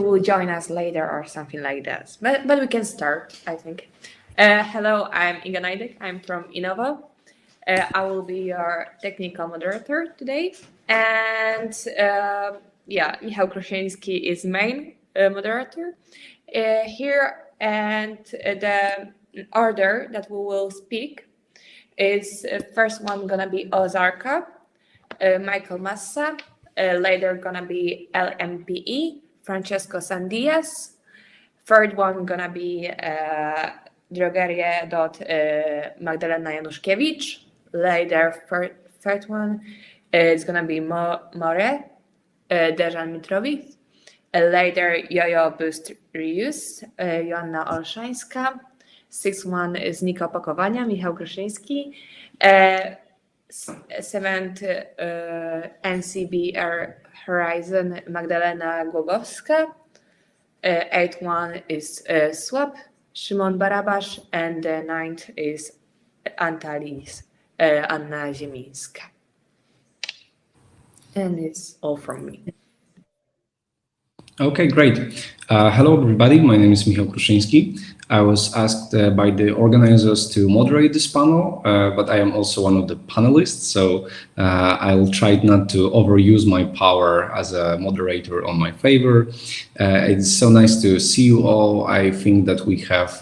will join us later or something like that. But we can start, I think. Hello, I'm Iga Najdek. I'm from Innova. I will be your technical moderator today. And Michał Kruszyński is main moderator here. And the order that we will speak is first one gonna be Ozarka, Michael Massa, later gonna be LMPE, Francesco Sandias. Third one gonna be Drogerie DOT, Magdalena Januszkiewicz. Later, third one is gonna be Moree, Dejan Mitrovic. Later, YoYo Boost Reuse, Joanna Olszańska. Sixth one is ZNIKA opakowania, Michał Kruszyński. Seventh, NCBR Horizon, Magdalena Głogowska. Eighth one is Swapp, Szymon Barabasz, and the ninth is Antalis, Anna Ziemińska. And it's all from me. Okay, great. Hello, everybody. My name is Michał Kruszyński. I was asked by the organizers to moderate this panel, but I am also one of the panelists, so I will try not to overuse my power as a moderator on my favor. It's so nice to see you all. I think that we have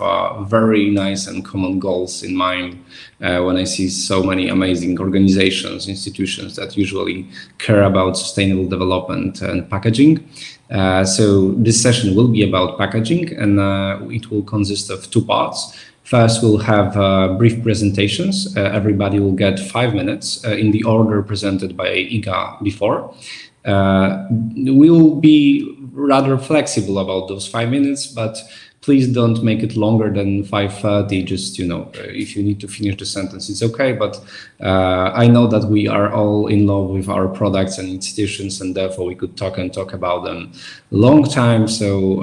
very nice and common goals in mind when I see so many amazing organizations, institutions that usually care about sustainable development and packaging. So this session will be about packaging, and it will consist of two parts. First, we'll have brief presentations. Everybody will get 5 minutes in the order presented by Iga before. We'll be rather flexible about those 5 minutes, but please don't make it longer than 5:30. Just, if you need to finish the sentence, it's okay. But I know that we are all in love with our products and institutions, and therefore we could talk about them long time. So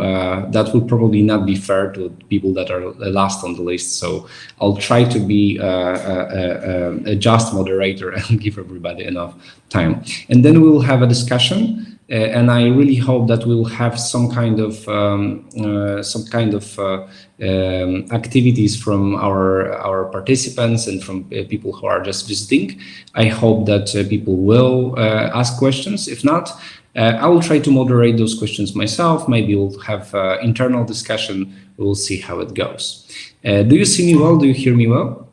that would probably not be fair to people that are last on the list. So I'll try to be a just moderator and give everybody enough time. And then we'll have a discussion. And I really hope that we'll have some kind of activities from our participants and from people who are just visiting. I hope that people will ask questions. If not, I will try to moderate those questions myself. Maybe we'll have internal discussion. We'll see how it goes. Do you see me well? Do you hear me well?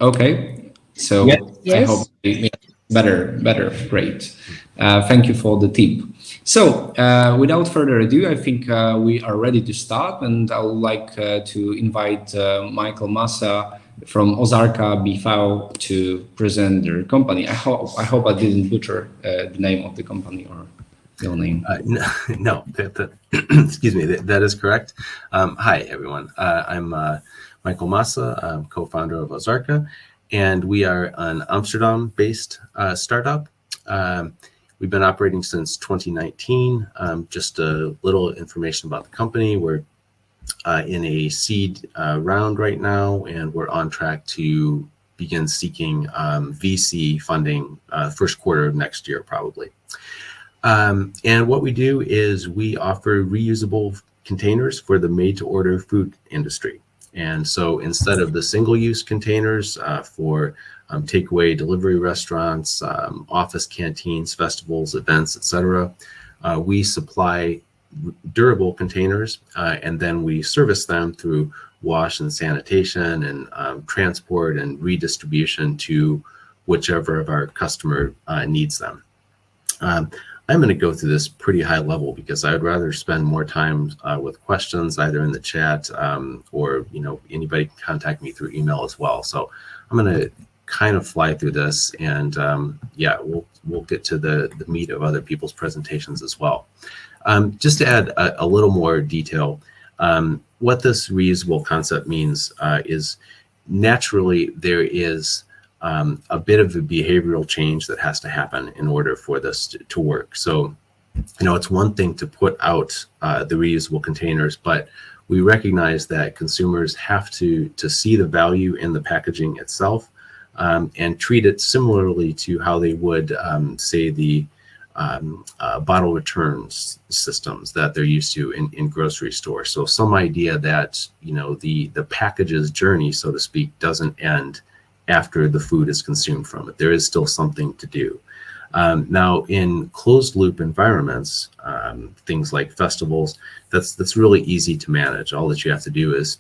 Okay. So yes. I hope better. Great. Thank you for the tip. So without further ado, I think we are ready to start, and I would like to invite Michael Massa from Ozarka B.V to present their company. I hope I didn't butcher the name of the company or your name. No, excuse me, that is correct. Hi, everyone. I'm Michael Massa, I'm co-founder of Ozarka, and we are an Amsterdam-based startup. We've been operating since 2019. Just a little information about the company. We're in a seed round right now, and we're on track to begin seeking VC funding first quarter of next year, probably. And what we do is we offer reusable containers for the made-to-order food industry. And so instead of the single-use containers for takeaway delivery restaurants, office canteens, festivals, events, etc., we supply durable containers, and then we service them through wash and sanitation and transport and redistribution to whichever of our customer needs them. I'm going to go through this pretty high level because I would rather spend more time with questions either in the chat or anybody can contact me through email as well. So I'm going to kind of fly through this, and we'll get to the meat of other people's presentations as well. Just to add a little more detail, what this reusable concept means is naturally there is a bit of a behavioral change that has to happen in order for this to work. So, it's one thing to put out the reusable containers, but we recognize that consumers have to see the value in the packaging itself and treat it similarly to how they would say the bottle returns systems that they're used to in grocery stores. So some idea that, you know, the package's journey, so to speak, doesn't end after the food is consumed from it. There is still something to do. Now, in closed loop environments, things like festivals, that's really easy to manage. All that you have to do is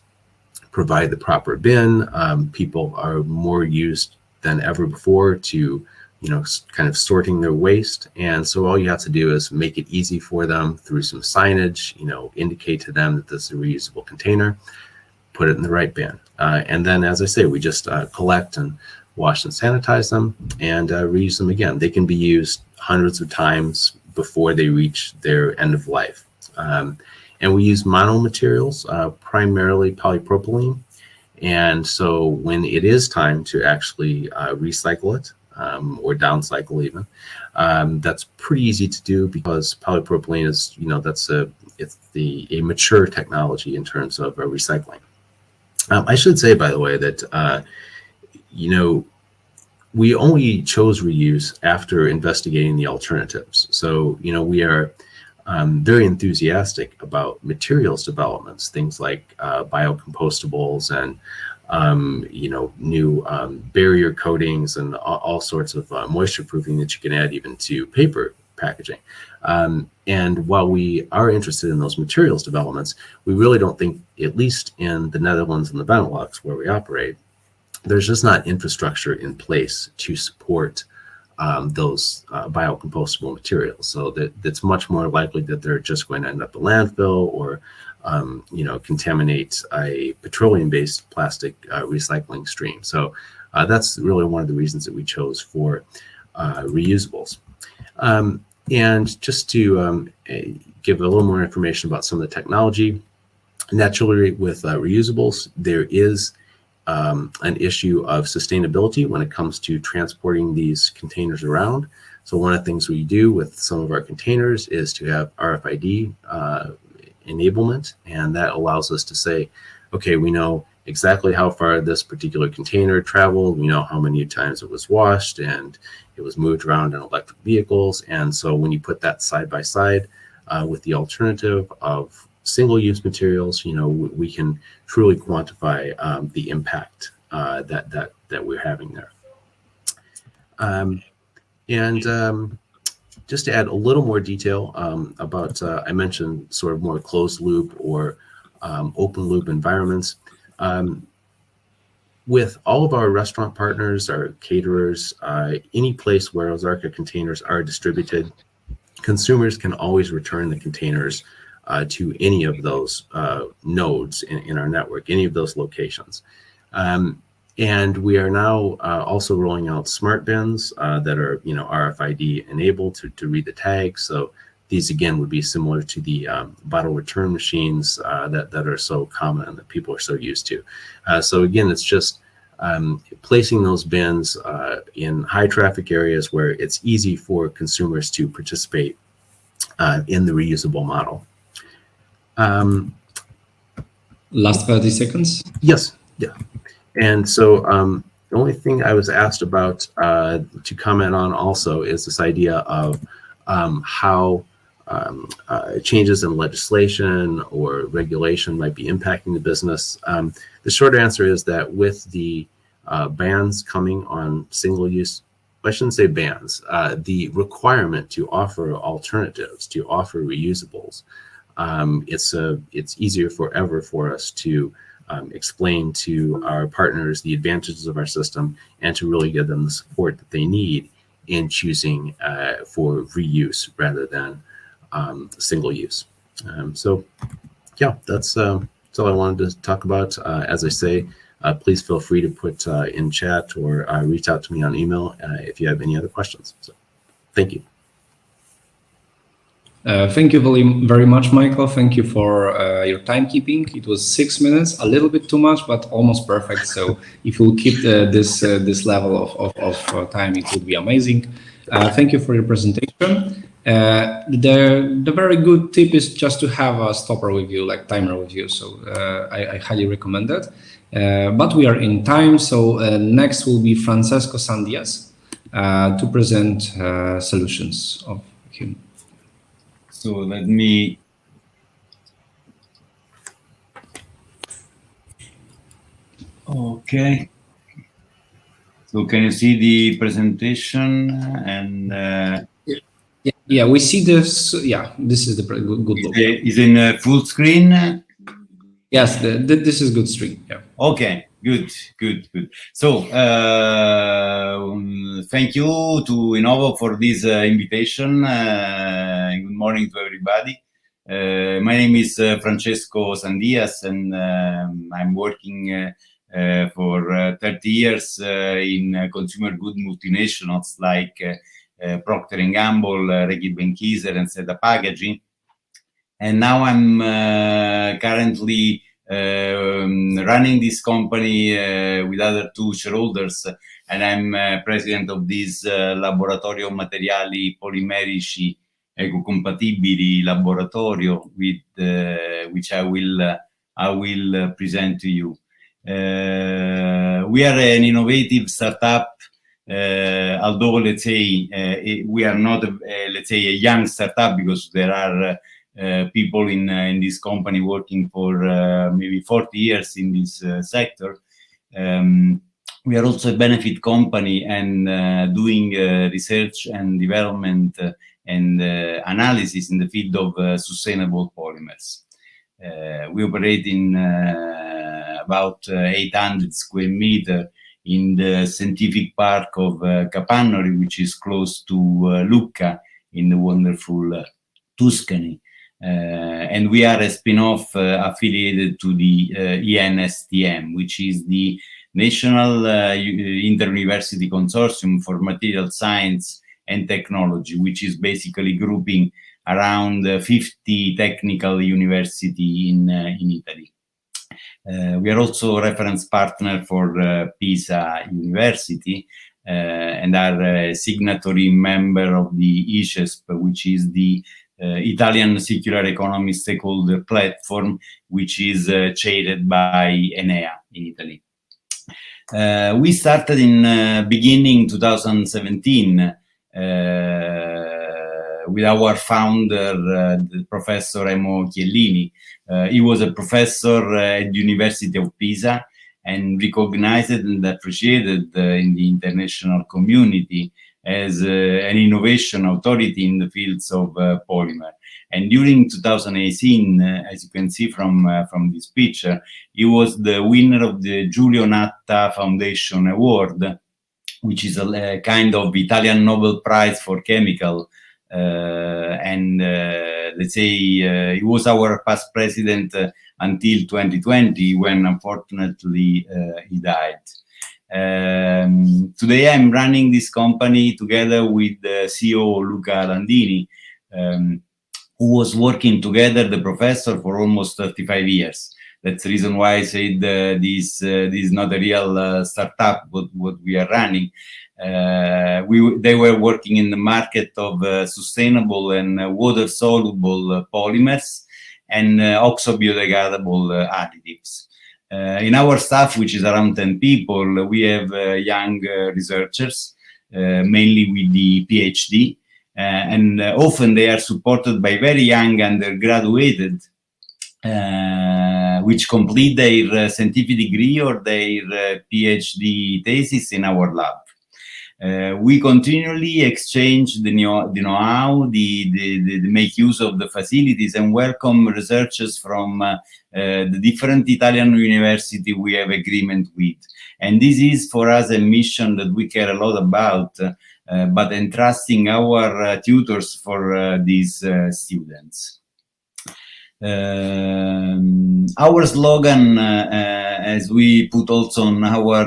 provide the proper bin. People are more used than ever before to, you know, kind of sorting their waste. And so all you have to do is make it easy for them through some signage, you know, indicate to them that this is a reusable container, put it in the right bin. And then, as I say, we just collect and wash and sanitize them and reuse them again. They can be used hundreds of times before they reach their end of life. And we use mono materials, primarily polypropylene. And so when it is time to actually recycle it, or downcycle even, that's pretty easy to do because polypropylene is, you know, it's a mature technology in terms of recycling. I should say, by the way, that you know, we only chose reuse after investigating the alternatives. So, you know, we are very enthusiastic about materials developments, things like biocompostables and you know, new barrier coatings and all sorts of moisture proofing that you can add even to paper packaging. And while we are interested in those materials developments, we really don't think, at least in the Netherlands and the Benelux where we operate, there's just not infrastructure in place to support those biocompostable materials. So that it's much more likely that they're just going to end up in landfill or you know, contaminate a petroleum-based plastic recycling stream. So that's really one of the reasons that we chose for reusables. And just to give a little more information about some of the technology, naturally with reusables, there is an issue of sustainability when it comes to transporting these containers around. So one of the things we do with some of our containers is to have RFID enablement, and that allows us to say, okay, we know exactly how far this particular container traveled, we know how many times it was washed, and it was moved around in electric vehicles. And so when you put that side by side with the alternative of single-use materials, you know, we can truly quantify the impact that we're having there. Just to add a little more detail about, I mentioned sort of more closed loop or open loop environments. With all of our restaurant partners, our caterers, any place where Ozarka containers are distributed, consumers can always return the containers to any of those nodes in our network, any of those locations. And we are now also rolling out smart bins that are, you know, RFID enabled to read the tags. So these again would be similar to the bottle return machines that are so common and that people are so used to. So again, it's just placing those bins in high traffic areas where it's easy for consumers to participate in the reusable model. Last 30 seconds. Yes, yeah. And so the only thing I was asked about to comment on also is this idea of how changes in legislation or regulation might be impacting the business. The short answer is that with the bans coming on single-use, I shouldn't say bans, the requirement to offer alternatives, to offer reusables, it's easier forever for us to explain to our partners the advantages of our system and to really give them the support that they need in choosing for reuse rather than single use. So yeah, that's all I wanted to talk about. As I say, please feel free to put in chat or reach out to me on email if you have any other questions. So thank you. Thank you very much, Michael. Thank you for your timekeeping. It was 6 minutes, a little bit too much, but almost perfect. So if we'll keep this level of time, it would be amazing. Thank you for your presentation. The very good tip is just to have a stopper with you, like timer with you. So I highly recommend that. But we are in time. So next will be Francesco Sandias to present solutions of you. So let me. Okay. So can you see the presentation? And yeah, we see this. Yeah, this is the good look. Is in full screen? Yes, this is good screen. Yeah. Okay, good. So thank you to Innova for this invitation. Good morning to everybody. My name is Francesco Sandias, and I'm working for 30 years in consumer good multinationals like Procter & Gamble, Reckitt Benckiser, and Zeta Packaging. And now I'm currently running this company with other two shareholders, and I'm president of this Laboratorio Materiali Polimerici Ecocompatibili Laboratorio, with which I will present to you. We are an innovative startup, although let's say we are not let's say a young startup, because there are people in this company working for maybe 40 years in this sector. We are also a benefit company and doing research and development and analysis in the field of sustainable polymers. We operate in about 800 square meters in the scientific park of Capannori, which is close to Lucca in the wonderful Tuscany. And we are a spin-off affiliated to the ENSTM, which is the National Inter-University Consortium for Material Science and Technology, which is basically grouping around 50 technical universities in Italy. We are also a reference partner for Pisa University and are a signatory member of the ICESP, which is the Italian Circular Economy Stakeholder Platform, which is chaired by Enea in Italy. We started in beginning 2017 with our founder, the Professor Emo Chiellini. He was a professor at the University of Pisa and recognized and appreciated in the international community as an innovation authority in the fields of polymer. And during 2018, as you can see from this picture, he was the winner of the Giulio Natta Foundation Award, which is a kind of Italian Nobel Prize for chemical. Let's say he was our past president until 2020, when unfortunately he died. Today I'm running this company together with the CEO Luca Landini, who was working together, the professor, for almost 35 years. That's the reason why I said this is not a real startup, what we are running. They were working in the market of sustainable and water-soluble polymers and oxo-biodegradable additives. In our staff, which is around 10 people, we have young researchers, mainly with the PhD, and often they are supported by very young undergraduated, which complete their scientific degree or their PhD thesis in our lab. We continually exchange the know-how, the make use of the facilities, and welcome researchers from the different Italian universities we have agreement with. And this is for us a mission that we care a lot about, but entrusting our tutors for these students. Our slogan, as we put also on our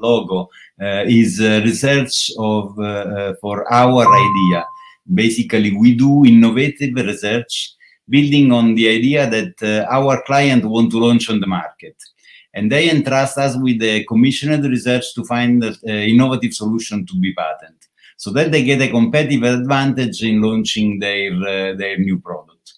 logo, is research for our idea. Basically, we do innovative research building on the idea that our client want to launch on the market. And they entrust us with the commissioned research to find an innovative solution to be patented, so that they get a competitive advantage in launching their new product.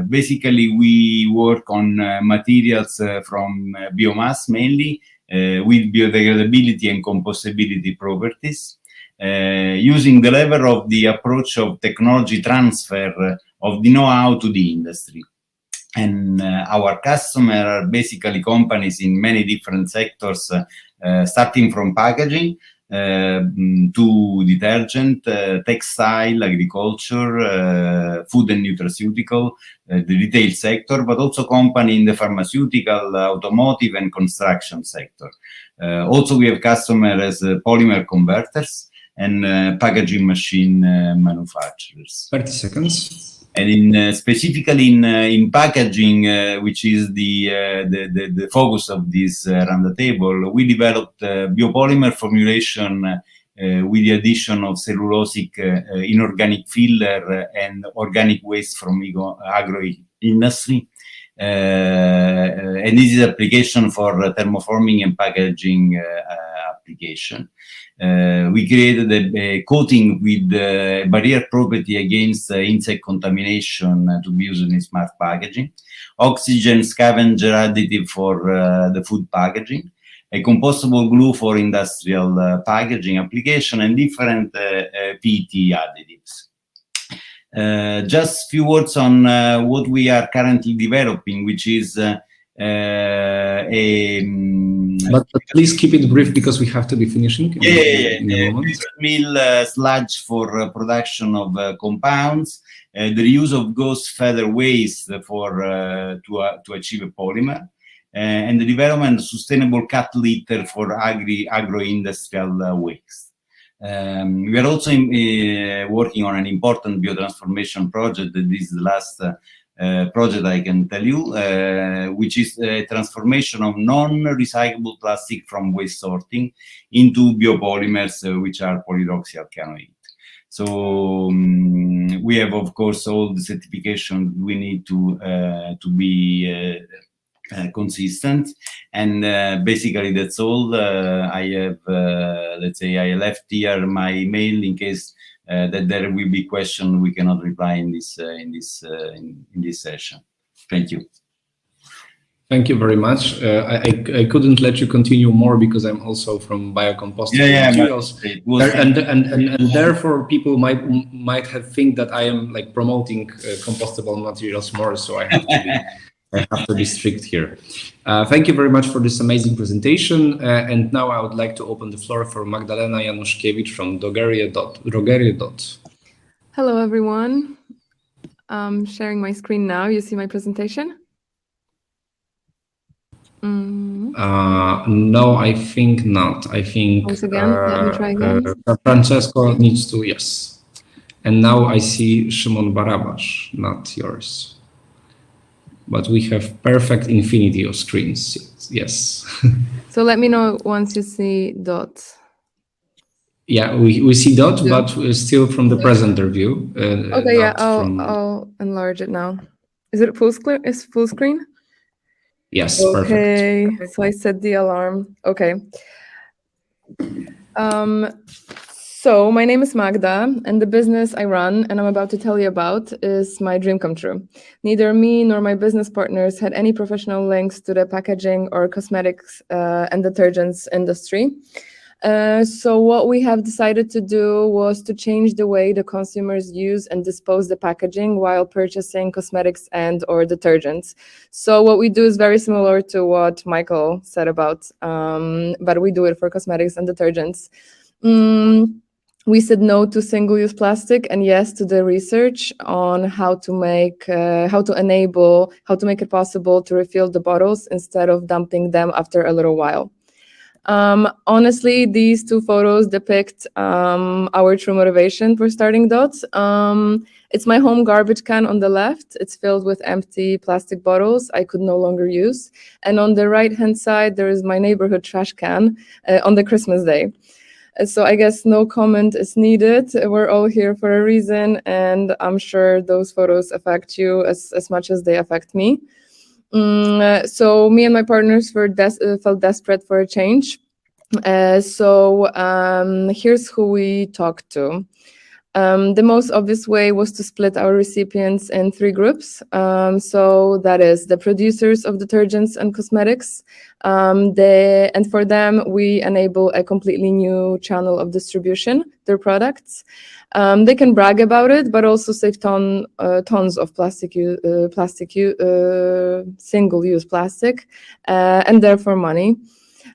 Basically, we work on materials from biomass mainly, with biodegradability and compostability properties. using the lever of the approach of technology transfer of the know-how to the industry. And our customers are basically companies in many different sectors, starting from packaging to detergent, textile, agriculture, food and nutraceutical, the retail sector, but also company in the pharmaceutical, automotive and construction sector. Also, we have customers as polymer converters and packaging machine manufacturers. 30 seconds. And specifically in packaging, which is the focus of this roundtable, we developed biopolymer formulation with the addition of cellulosic inorganic filler and organic waste from agro industry. And this is application for thermoforming and packaging application. We created a coating with barrier property against insect contamination to be used in smart packaging, oxygen scavenger additive for the food packaging, a compostable glue for industrial packaging application, and different PET additives. Just a few words on what we are currently developing, which is but please keep it brief because we have to be finishing in a moment. Mill sludge for production of compounds, the reuse of ghost feather waste for to achieve a polymer, and the development of sustainable cat litter for agro-industrial waste. We are also working on an important biotransformation project. This is the last project I can tell you, which is a transformation of non-recyclable plastic from waste sorting into biopolymers, which are polyhydroxyalkanoate. So we have, of course, all the certification we need to be consistent, and basically that's all. I have, let's say, I left here my email in case that there will be question we cannot reply in this session. Thank you. Thank you very much. I couldn't let you continue more because I'm also from biocomposting materials, and therefore people might have think that I am like promoting compostable materials more. So I have to be strict here. Thank you very much for this amazing presentation. And now I would like to open the floor for Magdalena Januszkiewicz from Drogerie DOT. Hello, everyone. I'm sharing my screen now. You see my presentation? No, I think not. I think once again, let me try again. Francesco needs to, yes. And now I see Szymon Barabasz, not yours. But we have perfect infinity of screens. Yes. So let me know once you see dot. Yeah, we see dot, but still from the presenter view. Okay, yeah, I'll enlarge it now. Is it full screen? Is full screen? Yes, okay, perfect. So I set the alarm. Okay. So my name is Magda, and the business I run and I'm about to tell you about is my dream come true. Neither me nor my business partners had any professional links to the packaging or cosmetics and detergents industry. So what we have decided to do was to change the way the consumers use and dispose the packaging while purchasing cosmetics and or detergents. So what we do is very similar to what Michael said about, but we do it for cosmetics and detergents. We said no to single-use plastic and yes to the research on how to make it possible to refill the bottles instead of dumping them after a little while. Honestly, these two photos depict our true motivation for starting DOT. It's my home garbage can on the left. It's filled with empty plastic bottles I could no longer use. And on the right-hand side, there is my neighborhood trash can on the Christmas day. So I guess no comment is needed. We're all here for a reason, and I'm sure those photos affect you as much as they affect me. So me and my partners felt desperate for a change. So here's who we talked to. The most obvious way was to split our recipients in 3 groups. So that is the producers of detergents and cosmetics. And for them, we enable a completely new channel of distribution, their products. They can brag about it, but also save tons of single-use plastic, and therefore money.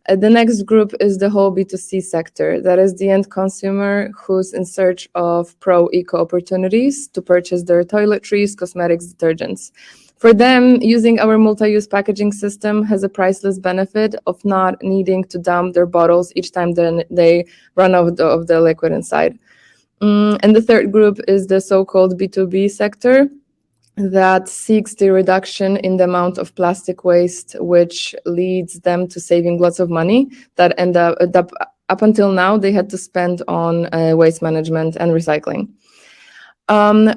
The next group is the whole B2C sector. That is the end consumer who's in search of pro-eco opportunities to purchase their toiletries, cosmetics, detergents. For them, using our multi-use packaging system has a priceless benefit of not needing to dump their bottles each time they run out of the liquid inside. And the third group is the so-called B2B sector that seeks the reduction in the amount of plastic waste, which leads them to saving lots of money that end up until now they had to spend on waste management and recycling.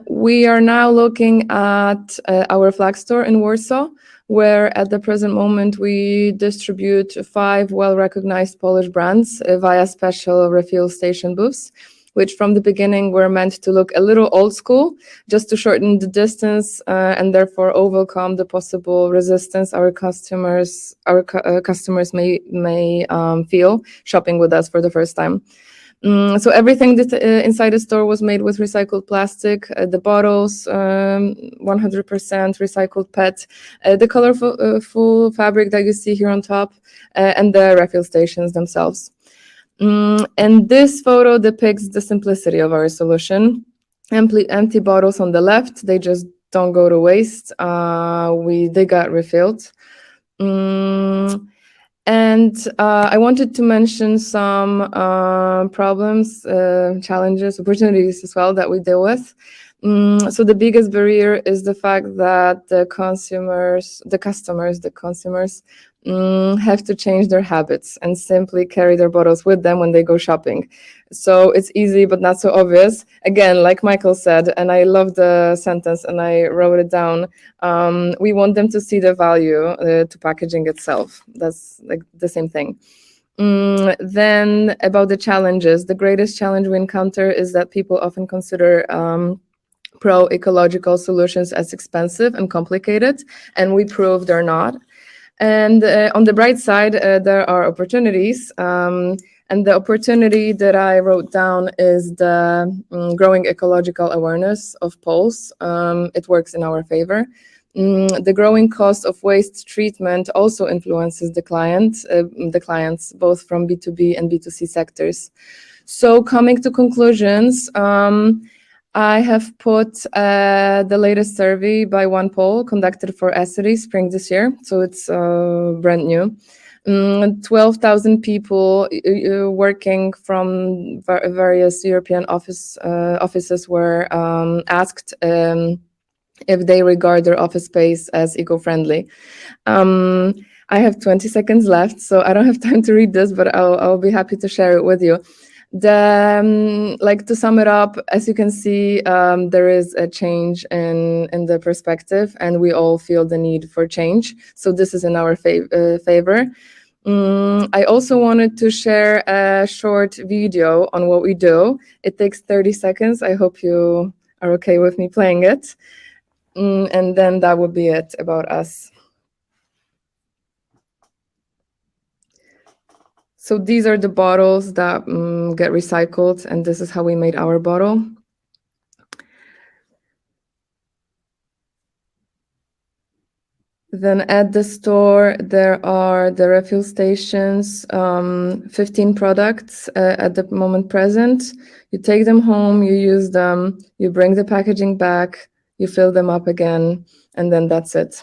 We are now looking at our flag store in Warsaw, where at the present moment we distribute 5 well-recognized Polish brands via special refill station booths, which from the beginning were meant to look a little old school, just to shorten the distance and therefore overcome the possible resistance our customers may feel shopping with us for the first time. So everything that inside the store was made with recycled plastic, the bottles, 100% recycled PET, the colorful full fabric that you see here on top, and the refill stations themselves. And this photo depicts the simplicity of our solution. Empty bottles on the left, they just don't go to waste. They got refilled. And I wanted to mention some problems, challenges, opportunities as well that we deal with. So the biggest barrier is the fact that the consumers have to change their habits and simply carry their bottles with them when they go shopping. So it's easy, but not so obvious. Again, like Michael said, and I love the sentence and I wrote it down, we want them to see the value to packaging itself. That's like the same thing. Then about the challenges, the greatest challenge we encounter is that people often consider pro-ecological solutions as expensive and complicated, and we prove they're not. And on the bright side, there are opportunities. And the opportunity that I wrote down is the growing ecological awareness of Poles. It works in our favor. The growing cost of waste treatment also influences the clients, both from B2B and B2C sectors. So coming to conclusions, I have put the latest survey by one Pole conducted for Essity spring this year, so it's brand new. 12,000 people working from various European offices were asked if they regard their office space as eco-friendly. I have 20 seconds left, so I don't have time to read this, but I'll be happy to share it with you. To sum it up, as you can see, there is a change in the perspective, and we all feel the need for change. So this is in our favor. I also wanted to share a short video on what we do. It takes 30 seconds. I hope you are okay with me playing it. And then that would be it about us. So these are the bottles that get recycled, and this is how we made our bottle. Then at the store, there are the refill stations, 15 products at the moment present. You take them home, you use them, you bring the packaging back, you fill them up again, and then that's it.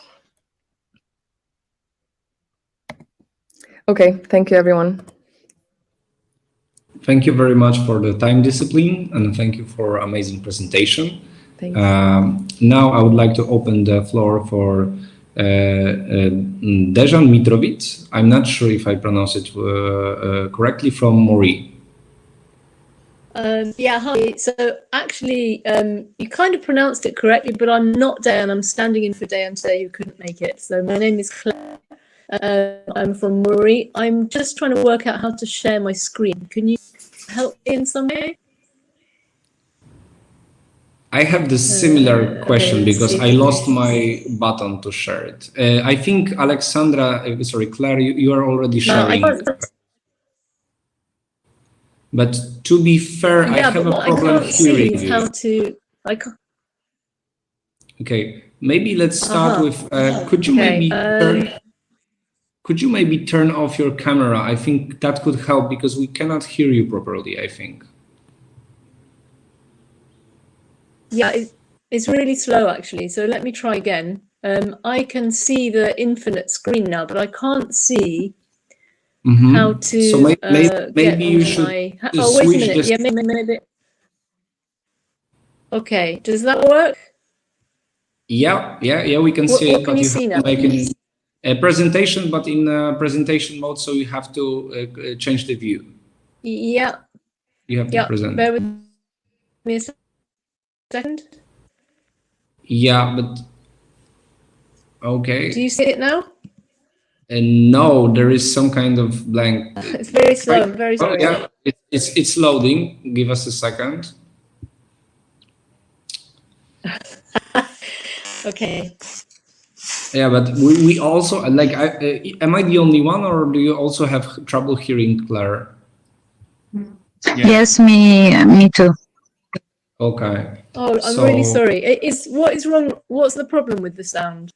Okay, thank you, everyone. Thank you very much for the time discipline, and thank you for amazing presentation. Thanks. Now I would like to open the floor for Dejan Mitrovic. I'm not sure if I pronounce it correctly, from Moree. Yeah, hi. So actually, you kind of pronounced it correctly, but I'm not Dejan. I'm standing in for Dejan today, who couldn't make it. So my name is Claire. I'm from Moree. I'm just trying to work out how to share my screen. Can you help me in some way? I have the similar question let's because see. I lost my button to share it. I think Alexandra, sorry, Claire, you are already No, I sharing. can't. But to be fair, I Yeah, have but a what I problem can't see hearing is you. how to. I can't. Okay, maybe let's start with. Could you Okay, maybe turn off your camera? I think that could help because we cannot hear you properly, I think. Yeah, it's really slow actually. So let me try again. I can see the infinite screen now, but I can't see how to So maybe get you onto should my. Oh, wait a switch minute. this. Yeah, maybe. Okay, does that work? Yeah, we can see What it, can but you you see have now? to make a presentation, but in presentation mode, so you have to change the view. Yeah, You have to yeah. present. Bear with me a second. Yeah, but okay. Do you see it now? No, there is some kind of blank. It's very slow. I'm very sorry. Yeah, it's loading. Give us a second. Okay. Yeah, but we also like. Am I the only one, or do you also have trouble hearing Claire? Yes, me too. Okay. Oh, I'm really sorry. What is wrong? What's the problem with the sound?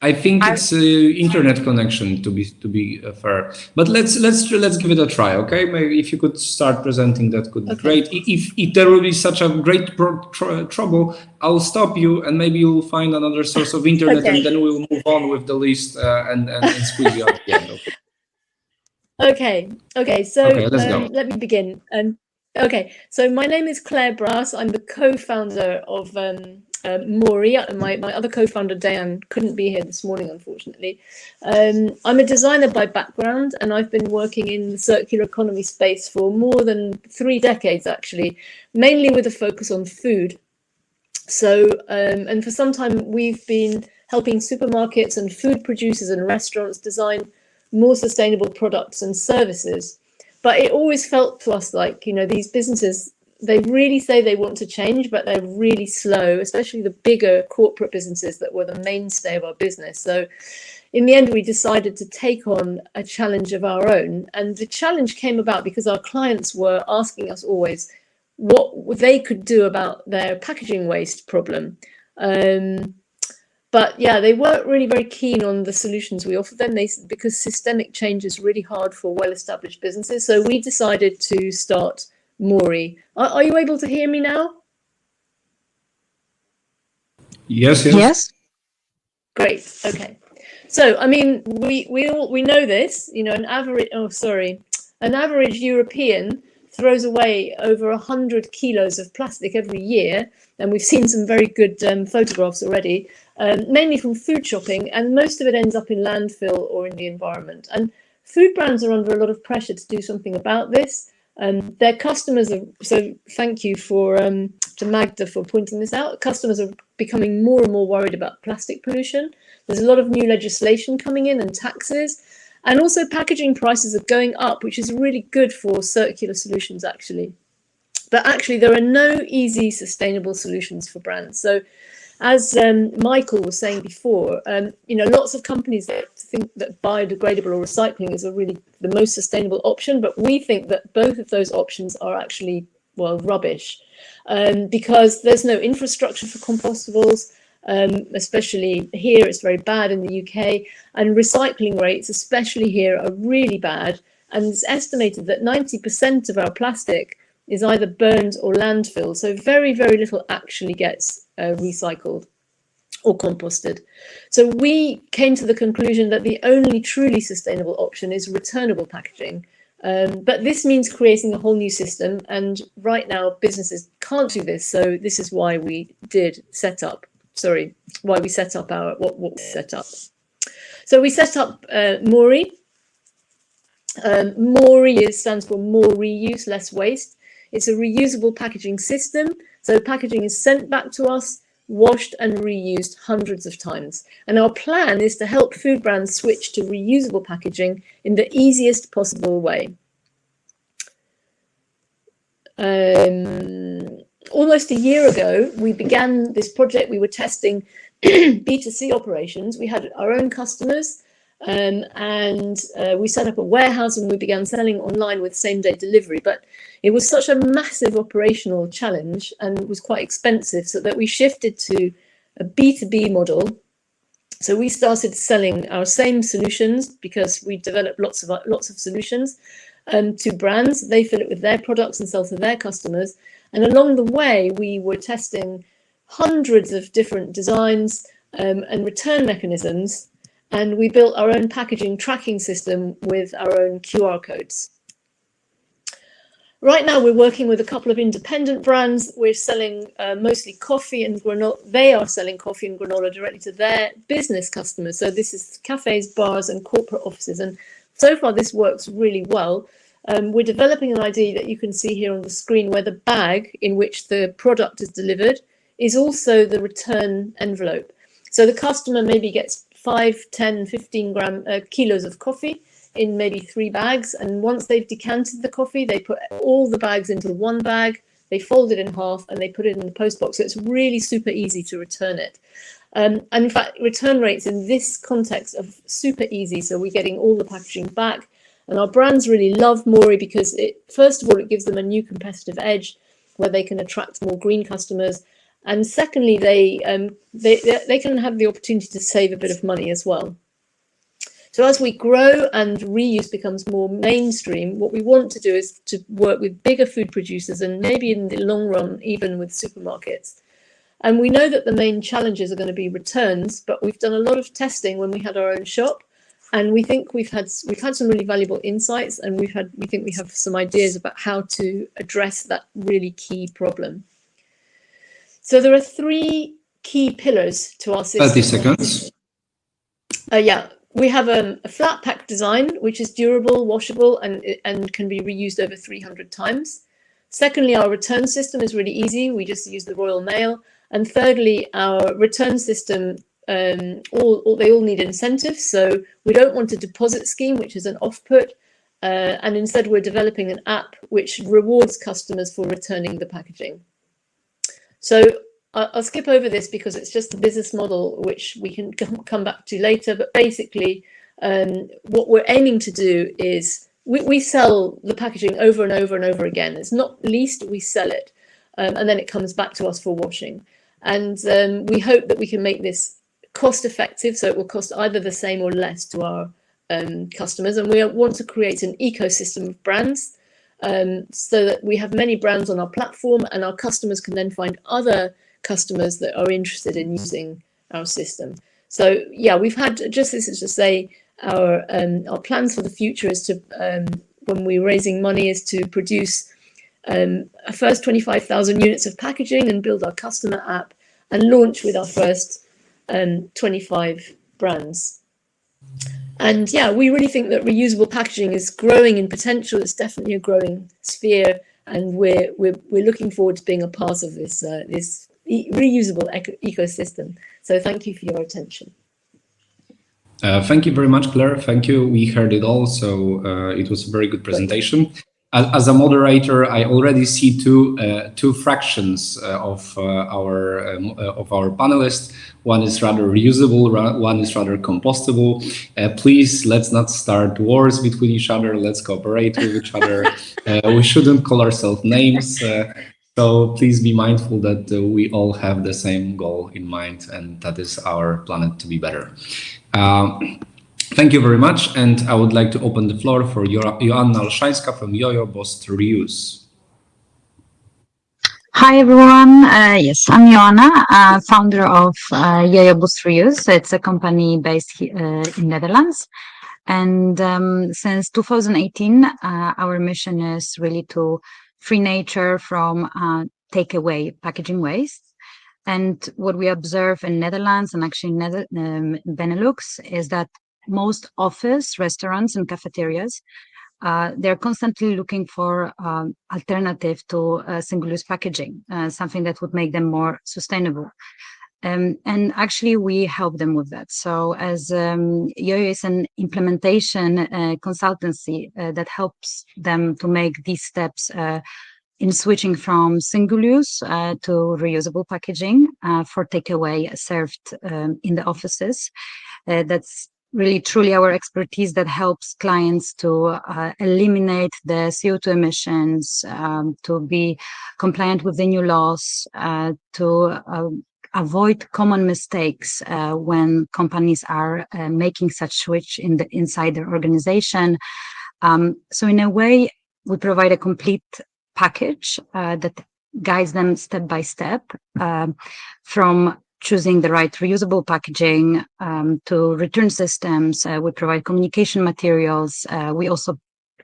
I think it's internet connection to be fair. But let's give it a try. Okay, maybe if you could start presenting, that could be great. If there will be such a great trouble, I'll stop you and maybe you'll find another source of internet, and then we'll move on with the list and squeeze you out at the end. Okay. So let's go. let me begin. Okay, so my name is Claire Brass. I'm the co-founder of Moree. My other co-founder, Diane, couldn't be here this morning, unfortunately. I'm a designer by background, and I've been working in the circular economy space for more than 3 decades, actually, mainly with a focus on food. So, and for some time, we've been helping supermarkets and food producers and restaurants design more sustainable products and services. But it always felt to us like, these businesses, they really say they want to change, but they're really slow, especially the bigger corporate businesses that were the mainstay of our business. So in the end, we decided to take on a challenge of our own. And the challenge came about because our clients were asking us always what they could do about their packaging waste problem. But yeah, they weren't really very keen on the solutions we offered them, because systemic change is really hard for well-established businesses. So we decided to start Moree. Are you able to hear me now? Yes. Great. Okay. So I mean, we know this. An average European throws away over 100 kilos of plastic every year, and we've seen some very good photographs already. Mainly from food shopping, and most of it ends up in landfill or in the environment. And food brands are under a lot of pressure to do something about this. Their customers are, so thank you to Magda for pointing this out. Customers are becoming more and more worried about plastic pollution. There's a lot of new legislation coming in and taxes, and also packaging prices are going up, which is really good for circular solutions actually. But actually there are no easy sustainable solutions for brands. So as Michael was saying before, lots of companies think that biodegradable or recycling is really the most sustainable option, but we think that both of those options are actually, rubbish, because there's no infrastructure for compostables, especially here it's very bad in the UK, and recycling rates, especially here, are really bad, and it's estimated that 90% of our plastic is either burned or landfilled, so very, very little actually gets recycled or composted. So we came to the conclusion that the only truly sustainable option is returnable packaging. But this means creating a whole new system, and right now businesses can't do this. So this is why we set up our what we set up. So we set up Moree. Moree stands for more reuse, less waste. It's a reusable packaging system. So packaging is sent back to us, washed and reused hundreds of times. And our plan is to help food brands switch to reusable packaging in the easiest possible way. almost a year ago, we began this project. We were testing B2C operations. We had our own customers, and we set up a warehouse and we began selling online with same-day delivery. But it was such a massive operational challenge and was quite expensive, so that we shifted to a B2B model. So we started selling our same solutions, because we developed lots of solutions to brands. They fill it with their products and sell to their customers. And along the way, we were testing hundreds of different designs and return mechanisms. And we built our own packaging tracking system with our own QR codes. Right now, we're working with a couple of independent brands. We're selling mostly coffee and granola. They are selling coffee and granola directly to their business customers. So this is cafes, bars, and corporate offices. And so far, this works really well. We're developing an idea that you can see here on the screen, where the bag in which the product is delivered is also the return envelope. So the customer maybe gets 5, 10, 15 kilos of coffee in maybe 3 bags. And once they've decanted the coffee, they put all the bags into one bag, they fold it in half, and they put it in the post box. So it's really super easy to return it. And in fact, return rates in this context are super easy. So we're getting all the packaging back. And our brands really love Moree because first of all, it gives them a new competitive edge where they can attract more green customers. And secondly, they can have the opportunity to save a bit of money as well. So as we grow and reuse becomes more mainstream, what we want to do is to work with bigger food producers and maybe in the long run, even with supermarkets. And we know that the main challenges are going to be returns, but we've done a lot of testing when we had our own shop. And we think we've had some really valuable insights, and we think we have some ideas about how to address that really key problem. So there are 3 key pillars to our system. 30 seconds. Yeah. We have a flat pack design, which is durable, washable, and can be reused over 300 times. Secondly, our return system is really easy. We just use the Royal Mail. And thirdly, our return system, they all need incentives. So we don't want a deposit scheme, which is an off-put. And instead, we're developing an app which rewards customers for returning the packaging. So I'll skip over this because it's just the business model, which we can come back to later. But basically, what we're aiming to do is we sell the packaging over and over and over again. It's not least, we sell it, and then it comes back to us for washing. And we hope that we can make this cost effective, so it will cost either the same or less to our customers. And we want to create an ecosystem of brands so that we have many brands on our platform, and our customers can then find other customers that are interested in using our system. So yeah, we've had, just this is to say, our plans for the future is to, when we're raising money, is to produce a first 25,000 units of packaging and build our customer app and launch with our first 25 brands. And yeah, we really think that reusable packaging is growing in potential. It's definitely a growing sphere, and we're looking forward to being a part of this reusable ecosystem. So thank you for your attention. Thank you very much, Claire. Thank you. We heard it all, so it was a very good presentation. As a moderator, I already see two fractions of our panelists. One is rather reusable, one is rather compostable. Please, let's not start wars between each other. Let's cooperate with each other. We shouldn't call ourselves names. So please be mindful that we all have the same goal in mind, and that is our planet to be better. Thank you very much, and I would like to open the floor for Joanna Olszańska from YoYo, Boss to Reuse. Hi everyone, yes, I'm Joanna, founder of YoYo Boost Reuse. It's a company based in Netherlands. And since 2018, our mission is really to free nature from takeaway packaging waste. And what we observe in Netherlands and actually Benelux is that most office, restaurants and cafeterias, they're constantly looking for alternative to single-use packaging, something that would make them more sustainable. And actually, we help them with that. So as YoYo is an implementation consultancy that helps them to make these steps in switching from single-use to reusable packaging for takeaway served in the offices. That's really truly our expertise that helps clients to eliminate the CO2 emissions, to be compliant with the new laws, to avoid common mistakes when companies are making such switch inside their organization. So in a way, we provide a complete package that guides them step by step from choosing the right reusable packaging to return systems. We provide communication materials. We also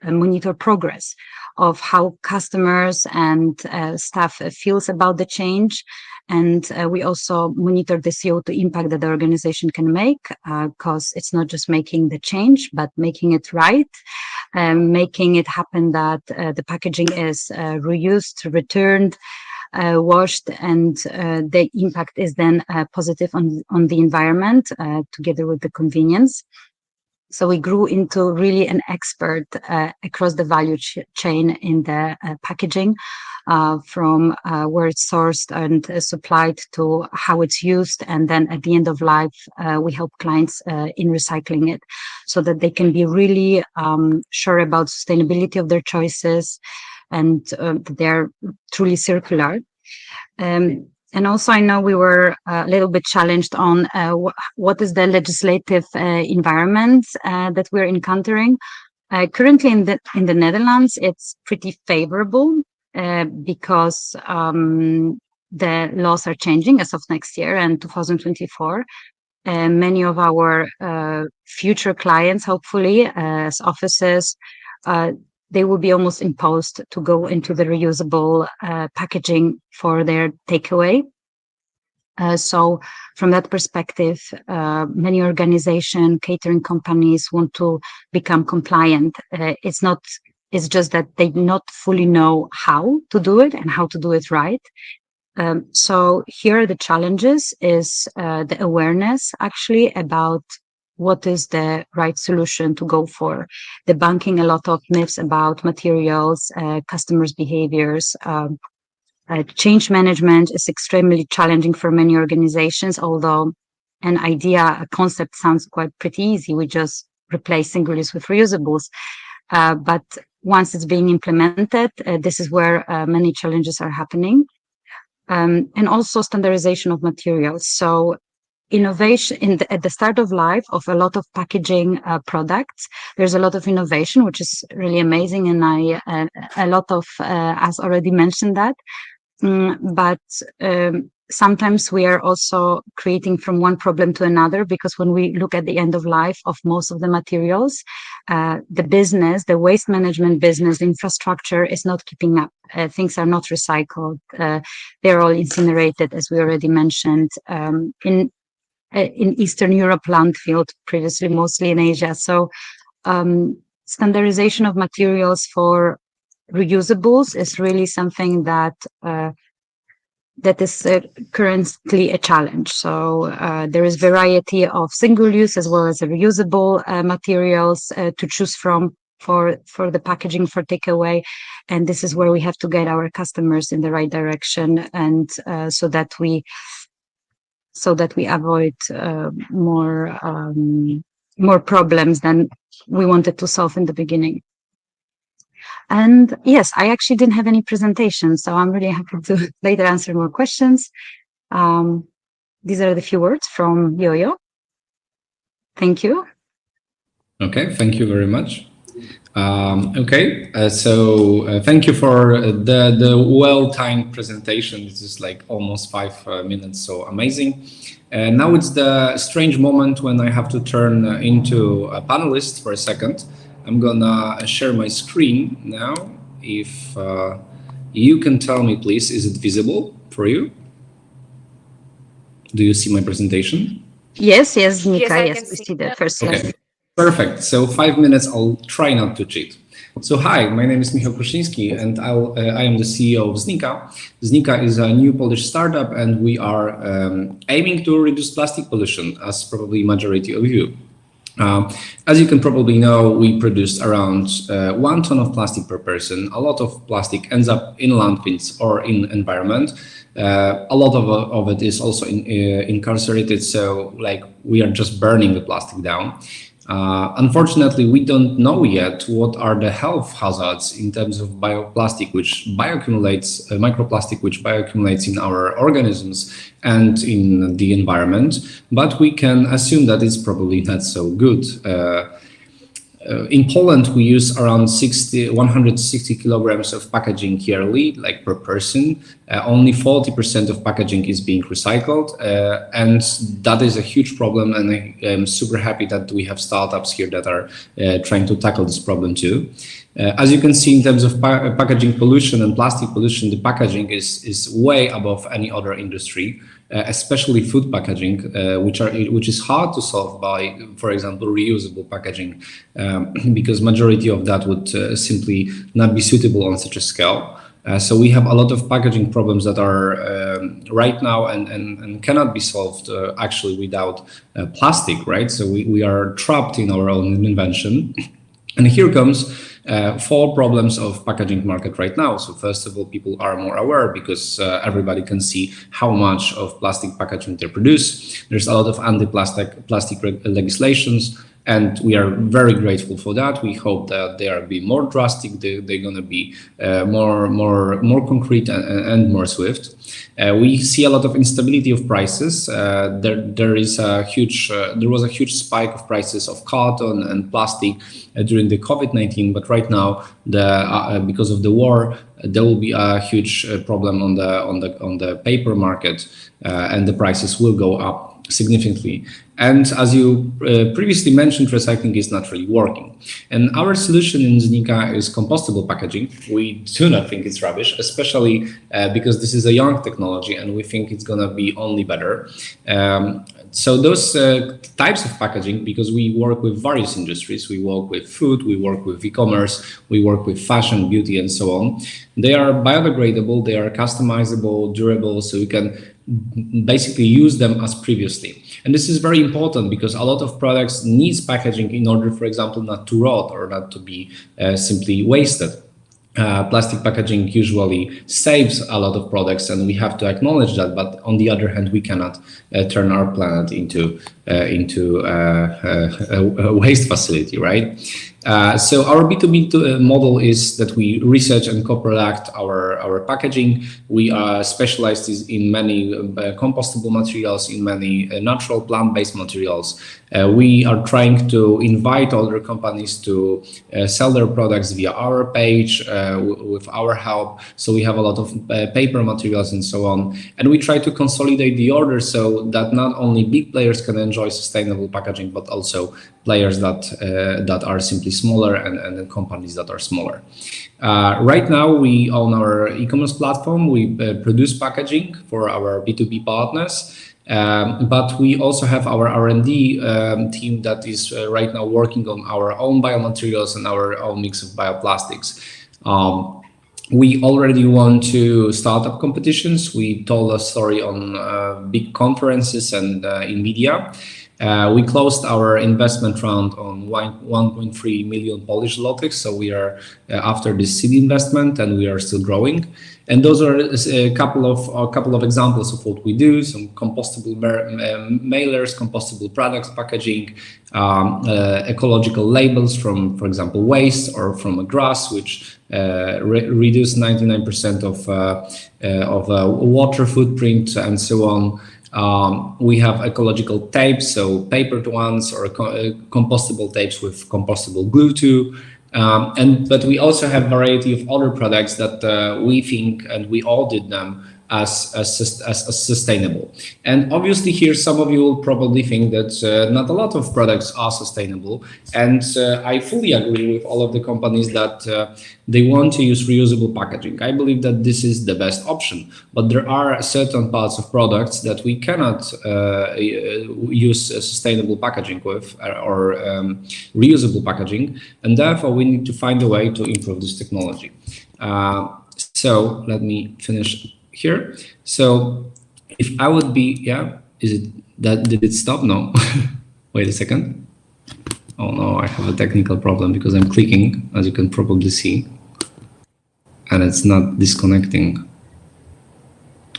monitor progress of how customers and staff feels about the change. And we also monitor the CO2 impact that the organization can make, because it's not just making the change, but making it right, making it happen that the packaging is reused, returned, washed, and the impact is then positive on the environment together with the convenience. So we grew into really an expert across the value chain in the packaging, from where it's sourced and supplied to how it's used. And then at the end of life, we help clients in recycling it so that they can be really sure about sustainability of their choices and they're truly circular. And also, I know we were a little bit challenged on what is the legislative environment that we're encountering. Currently in the Netherlands, it's pretty favorable because the laws are changing as of next year and 2024. Many of our future clients, hopefully, as offices, they will be almost imposed to go into the reusable packaging for their takeaway. So from that perspective, many organizations, catering companies want to become compliant. It's just that they not fully know how to do it and how to do it right. So here are the challenges is the awareness actually about what is the right solution to go for. Debunking a lot of myths about materials, customers' behaviors. Change management is extremely challenging for many organizations, although a concept sounds quite pretty easy. We just replace single use with reusables. But once it's being implemented, this is where many challenges are happening. And also standardization of materials. So innovation at the start of life of a lot of packaging products, there's a lot of innovation, which is really amazing. And a lot of us already mentioned that. But sometimes we are also creating from one problem to another, because when we look at the end of life of most of the materials, the waste management business, the infrastructure is not keeping up. Things are not recycled. They're all incinerated, as we already mentioned, in Eastern Europe, landfill, previously mostly in Asia. So standardization of materials for reusables is really something that is currently a challenge. So there is variety of single use as well as reusable materials to choose from for the packaging for takeaway. And this is where we have to guide our customers in the right direction, and so that we avoid more problems than we wanted to solve in the beginning. And yes, I actually didn't have any presentation, so I'm really happy to later answer more questions. These are the few words from YoYo. Thank you. Okay, thank you very much. So thank you for the well-timed presentation. This is like almost 5 minutes, so amazing. And now it's the strange moment when I have to turn into a panelist for a second. I'm gonna share my screen now. If you can tell me, please, is it visible for you? Do you see my presentation? Yes, ZNIKA, Yes, we see the first slide. Okay, perfect. So 5 minutes, I'll try not to cheat. So hi, my name is Michał Kruszyński, and I am the CEO of ZNIKA. ZNIKA is a new Polish startup, and we are aiming to reduce plastic pollution, as probably majority of you. As you can probably know, we produce around 1 ton of plastic per person. A lot of plastic ends up in landfills or in environment. A lot of it is also incarcerated, so like we are just burning the plastic down. Unfortunately, we don't know yet what are the health hazards in terms of bioplastic, which bioaccumulates, microplastic, which bioaccumulates in our organisms and in the environment. But we can assume that it's probably not so good. In Poland, we use around 160 kilograms of packaging yearly, like per person. Only 40% of packaging is being recycled, and that is a huge problem. And I'm super happy that we have startups here that are trying to tackle this problem too. As you can see, in terms of packaging pollution and plastic pollution, the packaging is way above any other industry. Especially food packaging, which is hard to solve by, for example, reusable packaging, because majority of that would simply not be suitable on such a scale. So we have a lot of packaging problems that are right now and cannot be solved actually without plastic, right? So we are trapped in our own invention. And here comes 4 problems of packaging market right now. So first of all, people are more aware because everybody can see how much of plastic packaging they produce. There's a lot of anti-plastic legislations, and we are very grateful for that. We hope that they are be more drastic. They're going to be more concrete and more swift. We see a lot of instability of prices. There was a huge spike of prices of carton and plastic during the COVID-19, but right now, because of the war, there will be a huge problem on the paper market, and the prices will go up significantly. And as you previously mentioned, recycling is not really working. And our solution in ZNIKA is compostable packaging. We do not think it's rubbish, especially because this is a young technology and we think it's going to be only better. So those types of packaging, because we work with various industries, we work with food, we work with e-commerce, we work with fashion, beauty, and so on. They are biodegradable, they are customizable, durable, so you can basically use them as previously. And this is very important because a lot of products needs packaging in order, for example, not to rot or not to be simply wasted. Plastic packaging usually saves a lot of products, and we have to acknowledge that. But on the other hand, we cannot turn our planet into a waste facility, right? So our B2B model is that we research and co-product our packaging. We are specialized in many compostable materials, in many natural plant-based materials. We are trying to invite other companies to sell their products via our page with our help. So we have a lot of paper materials and so on. And we try to consolidate the order so that not only big players can enjoy sustainable packaging, but also players that are simply smaller and companies that are smaller. Right now, we own our e-commerce platform. We produce packaging for our B2B partners. But we also have our R&D team that is right now working on our own biomaterials and our own mix of bioplastics. We already won 2 startup competitions. We told a story on big conferences and in media. We closed our investment round on 1.3 million Polish zlotys. So we are after this seed investment, and we are still growing. And those are a couple of examples of what we do: some compostable mailers, compostable products packaging, ecological labels from, for example, waste or from a grass, which reduce 99% of water footprint and so on. We have ecological tapes, so papered ones, or compostable tapes with compostable glue too. But we also have a variety of other products that we think, and we audit them as sustainable. And obviously here, some of you will probably think that not a lot of products are sustainable. And I fully agree with all of the companies that they want to use reusable packaging. I believe that this is the best option, but there are certain parts of products that we cannot use sustainable packaging with, or reusable packaging. And therefore we need to find a way to improve this technology. So let me finish here. So if I would be, did it stop? No. Wait a second. Oh no, I have a technical problem because I'm clicking, as you can probably see, and it's not disconnecting.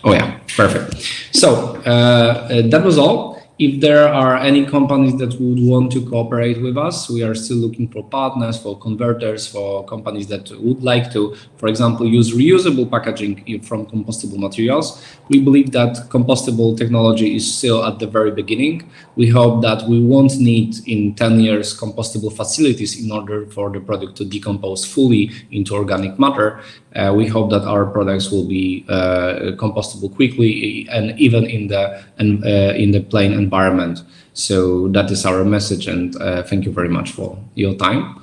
Oh yeah, perfect. So that was all. If there are any companies that would want to cooperate with us, we are still looking for partners, for converters, for companies that would like to, for example, use reusable packaging from compostable materials. We believe that compostable technology is still at the very beginning. We hope that we won't need in 10 years compostable facilities in order for the product to decompose fully into organic matter. We hope that our products will be compostable quickly and even in the plain environment. So that is our message, and thank you very much for your time.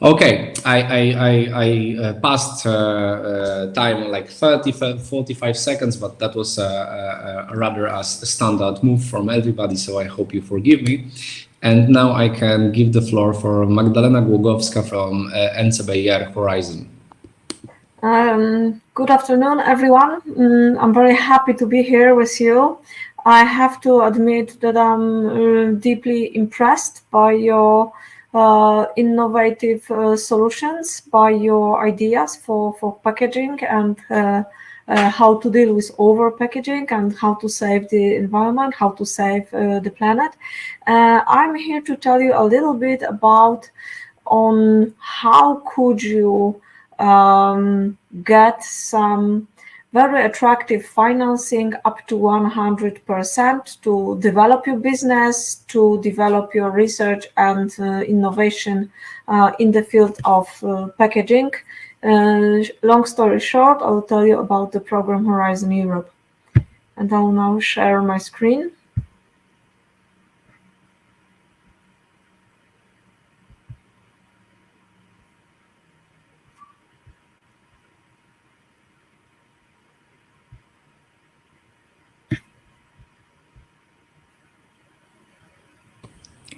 Okay, I passed time like 45 seconds, but that was rather a standard move from everybody, so I hope you forgive me. And now I can give the floor for Magdalena Głogowska from NCBR Horizon. Good afternoon, everyone. I'm very happy to be here with you. I have to admit that I'm deeply impressed by your innovative solutions, by your ideas for packaging and how to deal with over-packaging and how to save the environment, how to save the planet. I'm here to tell you a little bit about on how could you get some very attractive financing up to 100% to develop your business, to develop your research and innovation in the field of packaging. Long story short, I'll tell you about the program Horizon Europe. And I'll now share my screen.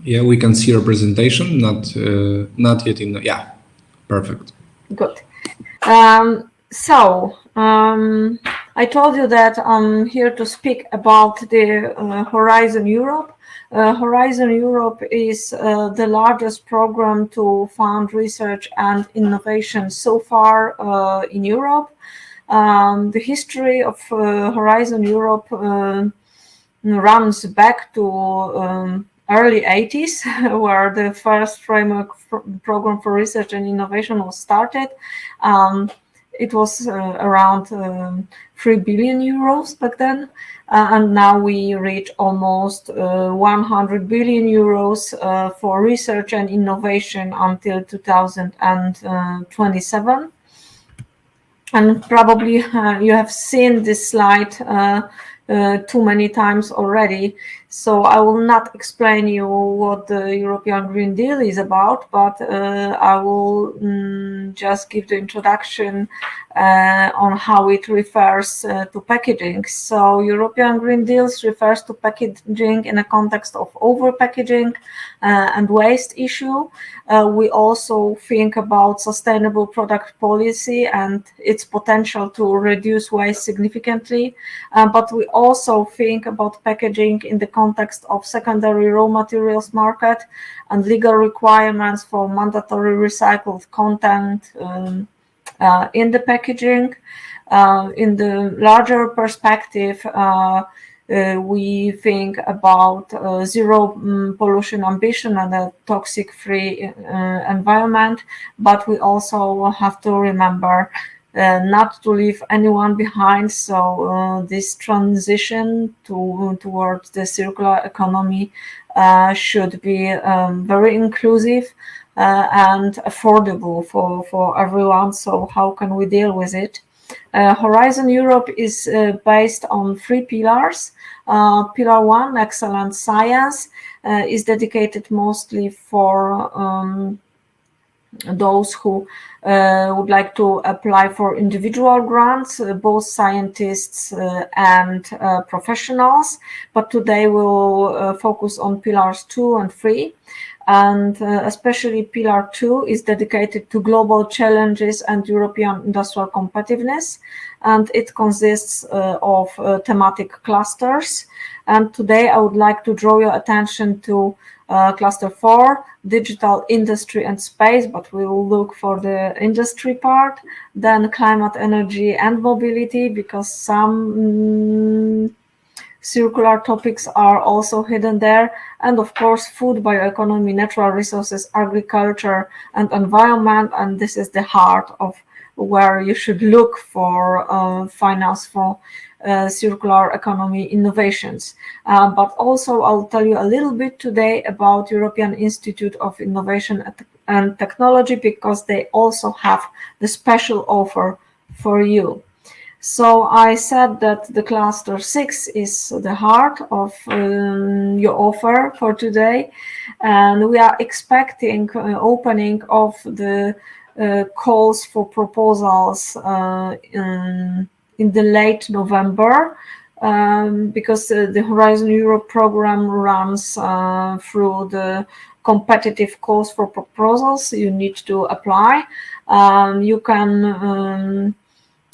Yeah, we can see your presentation, not yet in, yeah, perfect. Good. I told you that I'm here to speak about the Horizon Europe. Horizon Europe is the largest program to fund research and innovation so far in Europe. The history of Horizon Europe runs back to early 80s, where the first framework program for research and innovation was started. It was around 3 billion euros back then, and now we reach almost 100 billion euros for research and innovation until 2027. And probably you have seen this slide too many times already, so I will not explain you what the European Green Deal is about, but I will just give the introduction on how it refers to packaging. So European Green Deals refers to packaging in a context of over-packaging and waste issue. We also think about sustainable product policy and its potential to reduce waste significantly, but we also think about packaging in the context of secondary raw materials market and legal requirements for mandatory recycled content in the packaging. In the larger perspective, we think about zero pollution ambition and a toxic-free environment, but we also have to remember not to leave anyone behind. So this transition towards the circular economy should be very inclusive and affordable for everyone. So how can we deal with it? Horizon Europe is based on 3 pillars. Pillar 1, excellent science, is dedicated mostly for those who would like to apply for individual grants, both scientists and professionals. But today we'll focus on pillars 2 and 3. and especially Pillar 2 is dedicated to global challenges and European industrial competitiveness, and it consists of thematic clusters. And today I would like to draw your attention to Cluster 4, Digital Industry and Space, but we will look for the industry part, then Climate, Energy and Mobility, because some circular topics are also hidden there, and of course food, bioeconomy, natural resources, agriculture and environment, and this is the heart of where you should look for finance for circular economy innovations. But also I'll tell you a little bit today about European Institute of Innovation and Technology, because they also have the special offer for you. So I said that the cluster 6 is the heart of your offer for today, and we are expecting opening of the calls for proposals in the late November, because the Horizon Europe program runs through the competitive calls for proposals. You need to apply. You can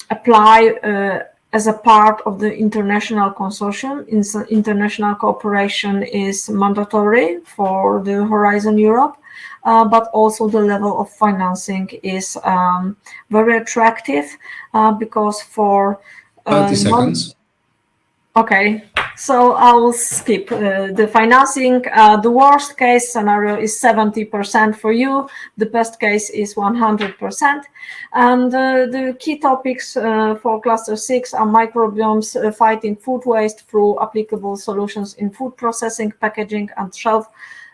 apply as a part of the international consortium. International cooperation is mandatory for the Horizon Europe, but also the level of financing is very attractive, because for 30 seconds. Okay, so I will skip the financing. The worst case scenario is 70% for you. The best case is 100%. And the key topics for Cluster 6 are microbiomes, fighting food waste through applicable solutions in food processing, packaging, and shelf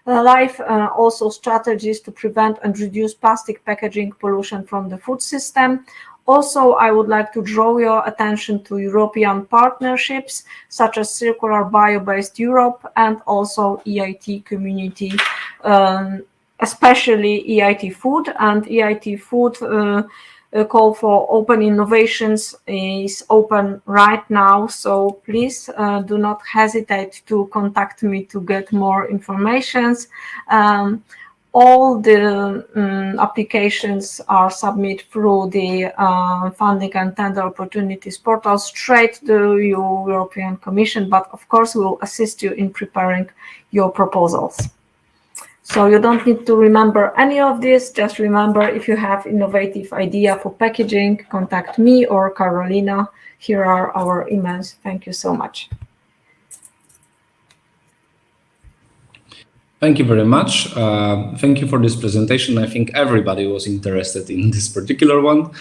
life. Also strategies to prevent and reduce plastic packaging pollution from the food system. Also, I would like to draw your attention to European partnerships such as Circular Bio-Based Europe and also EIT community, especially EIT Food. And EIT Food call for open innovations is open right now, so please do not hesitate to contact me to get more information. All the applications are submitted through the funding and tender opportunities portal straight to your European Commission, but of course we will assist you in preparing your proposals. So you don't need to remember any of this, just remember, if you have innovative idea for packaging, contact me or Carolina. Here are our emails. Thank you so much. Thank you very much. Thank you for this presentation. I think everybody was interested in this particular one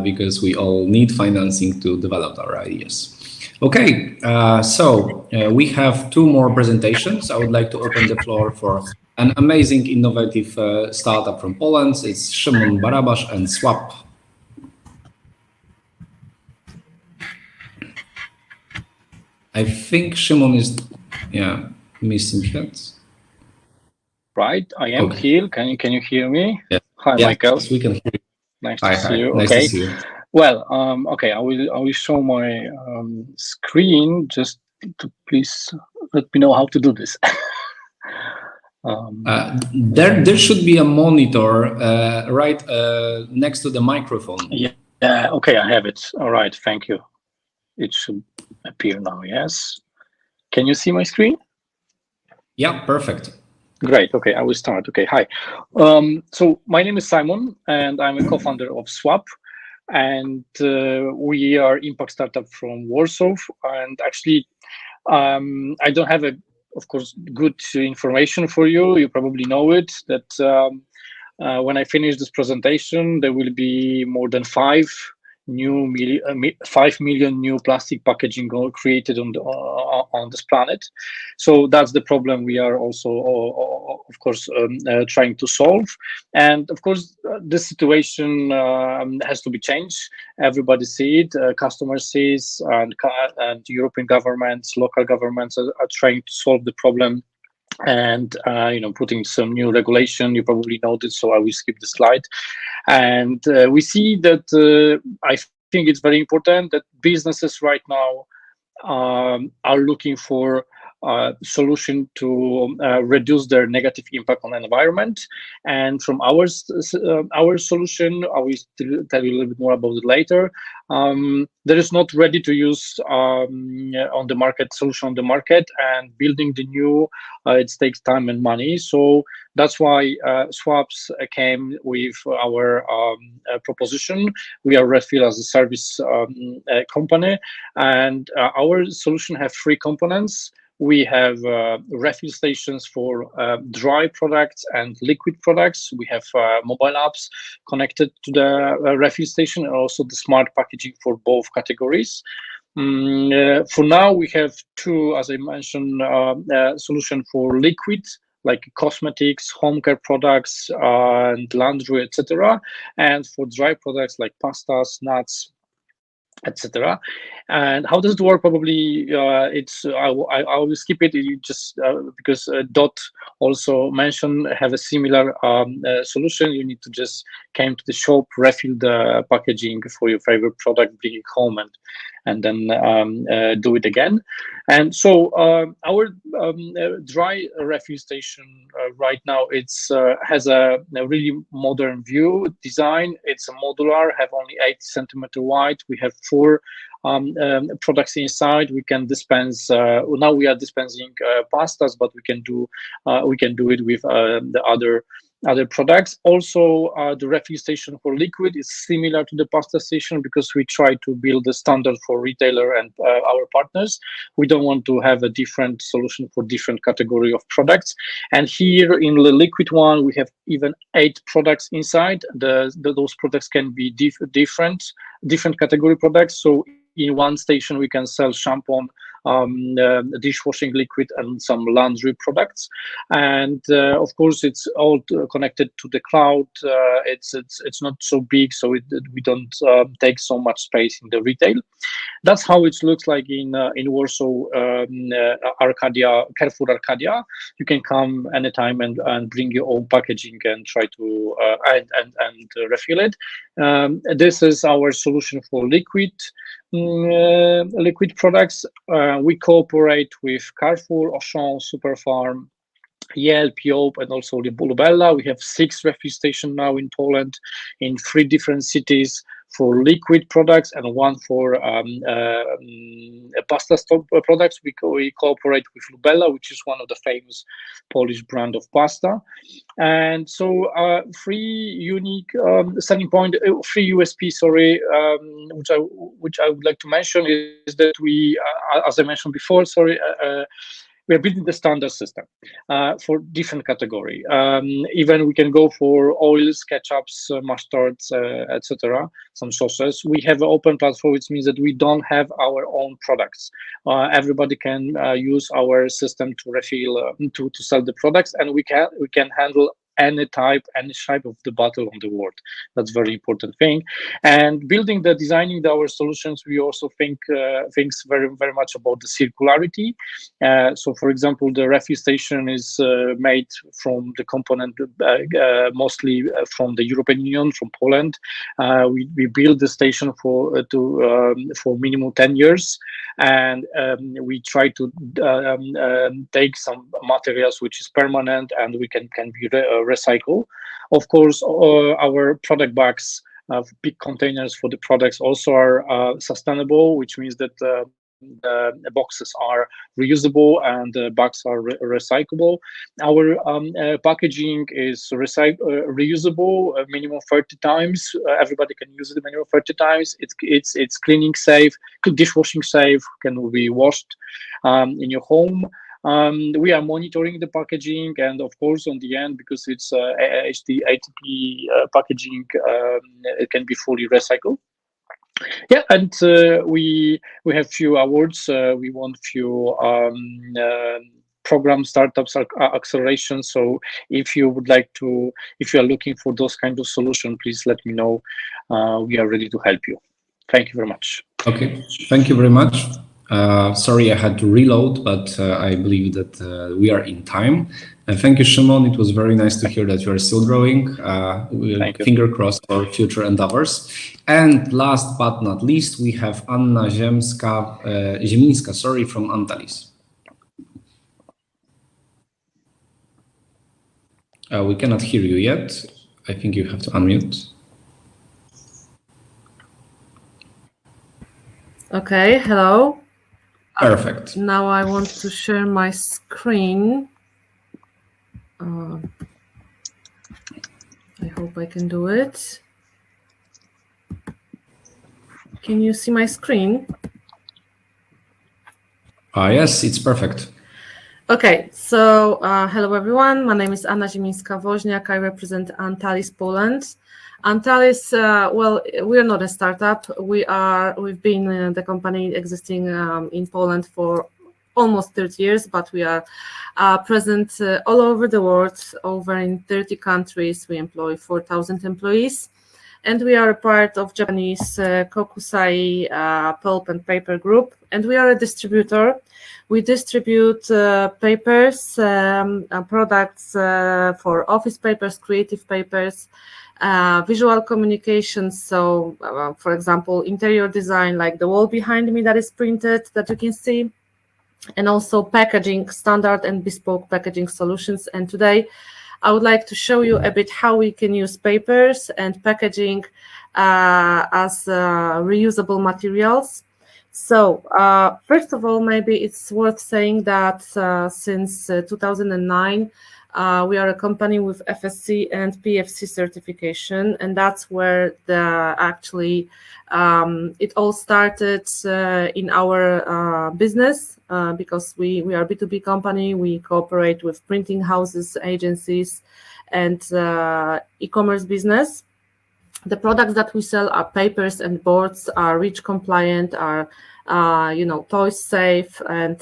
because we all need financing to develop our ideas. Okay, so we have two more presentations. I would like to open the floor for an amazing, innovative startup from Poland. It's Szymon Barabasz and Swapp. I think Szymon is, missing that. Right, I am here. Can you hear me? Yeah. Hi, Michael. Yes, we can hear you. Nice to see you. Nice okay. to see you. Well, okay. I will show my screen. Just to please let me know how to do this. There should be a monitor right next to the microphone. Yeah. Okay, I have it. All right. Thank you. It should appear now. Yes. Can you see my screen? Yeah. Perfect. Great. Okay, I will start. Okay, hi. So my name is Simon, and I'm a co-founder of Swapp, and we are impact startup from Warsaw. And actually, I don't have of course, good information for you. You probably know it that when I finish this presentation, there will be more than 5 million new plastic packaging created on this planet. So that's the problem we are also, of course, trying to solve. And of course, this situation has to be changed. Everybody sees it, customers see it, and European governments, local governments are trying to solve the problem. And putting some new regulation. You probably noticed, so I will skip the slide. And we see that I think it's very important that businesses right now are looking for solution to reduce their negative impact on the environment. And from our solution, I will tell you a little bit more about it later. There is not ready to use on the market solution on the market, and building the new it takes time and money. So that's why Swapps came with our proposition. We are refill as a service company, and our solution have 3 components. We have refill stations for dry products and liquid products. We have mobile apps connected to the refill station, and also the smart packaging for both categories. For now, we have 2, as I mentioned, solution for liquid, like cosmetics, home care products, and laundry, etc. And for dry products like pastas, nuts, etc. And how does it work? Probably I will skip it. You just because Dot also mentioned have a similar solution. You need to just came to the shop, refill the packaging for your favorite product, bring it home, and then do it again. And so our dry refill station right now has a really modern view design. It's a modular, have only 8 centimeter wide. We have 4 products inside. We can dispense. Now we are dispensing pastas, but we can do it with the other products. Also, the refill station for liquid is similar to the pasta station because we try to build a standard for retailer and our partners. We don't want to have a different solution for different category of products. And here in the liquid one, we have even 8 products inside. Those products can be different category products. So in one station, we can sell shampoo, dishwashing liquid, and some laundry products. And of course, it's all connected to the cloud. It's not so big, so we don't take so much space in the retail. That's how it looks like in Warsaw, Arcadia, Carrefour Arcadia. You can come anytime and bring your own packaging and try to and refill it. This is our solution for liquid products. We cooperate with Carrefour, Auchan, Superfarm, LMPE, and also Lubella. We have 6 refill stations now in Poland, in 3 different cities for liquid products, and 1 for pasta stock products. We cooperate with Lubella, which is one of the famous Polish brand of pasta. And so 3 unique selling point, 3 USP, sorry, which I would like to mention is that we, as I mentioned before, we are building the standard system for different category. Even we can go for oils, ketchups, mustards, etc. Some sauces. We have an open platform, which means that we don't have our own products. Everybody can use our system to refill to sell the products, and we can handle any type of the bottle on the world. That's very important thing. And designing our solutions, we also think very, very much about the circularity. So for example, the refill station is made from the component mostly from the European Union, from Poland. We build the station for minimum 10 years, and we try to take some materials which is permanent and we can be recycle. Of course, our product bags, big containers for the products, also are sustainable, which means that the boxes are reusable and the bags are recyclable. Our packaging is reusable minimum 30 times. Everybody can use it minimum 30 times. It's cleaning safe, dishwashing safe, can be washed in your home. We are monitoring the packaging, and of course, on the end, because it's ATP packaging, it can be fully recycled. Yeah, and we have few awards. We won few program startups acceleration. So if you are looking for those kind of solution, please let me know. We are ready to help you. Thank you very much. Okay, thank you very much. Sorry, I had to reload, but I believe that we are in time. Thank you, Szymon. It was very nice to hear that you are still growing. Finger crossed for future endeavors. And last but not least, we have Anna Ziemińska, from Antalis. We cannot hear you yet. I think you have to unmute. Okay, hello. Perfect. Now I want to share my screen. I hope I can do it. Can you see my screen? Yes, it's perfect. Okay, so hello everyone. My name is Anna Zimińska-Woźniak. I represent Antalis Poland. Antalis, well, we are not a startup. We've been the company existing in Poland for almost 30 years, but we are present all over the world, over in 30 countries. We employ 4,000 employees, and we are a part of Japanese Kokusai Pulp and Paper Group, and we are a distributor. We distribute papers, products for office papers, creative papers, visual communications. So, for example, interior design, like the wall behind me that is printed, that you can see, and also packaging, standard and bespoke packaging solutions. And today, I would like to show you a bit how we can use papers and packaging as reusable materials. So, first of all, maybe it's worth saying that since 2009, we are a company with FSC and PFC certification, and that's where it all started in our business, because we are a B2B company. We cooperate with printing houses, agencies, and e-commerce business. The products that we sell are papers and boards, are REACH compliant, are toys safe, and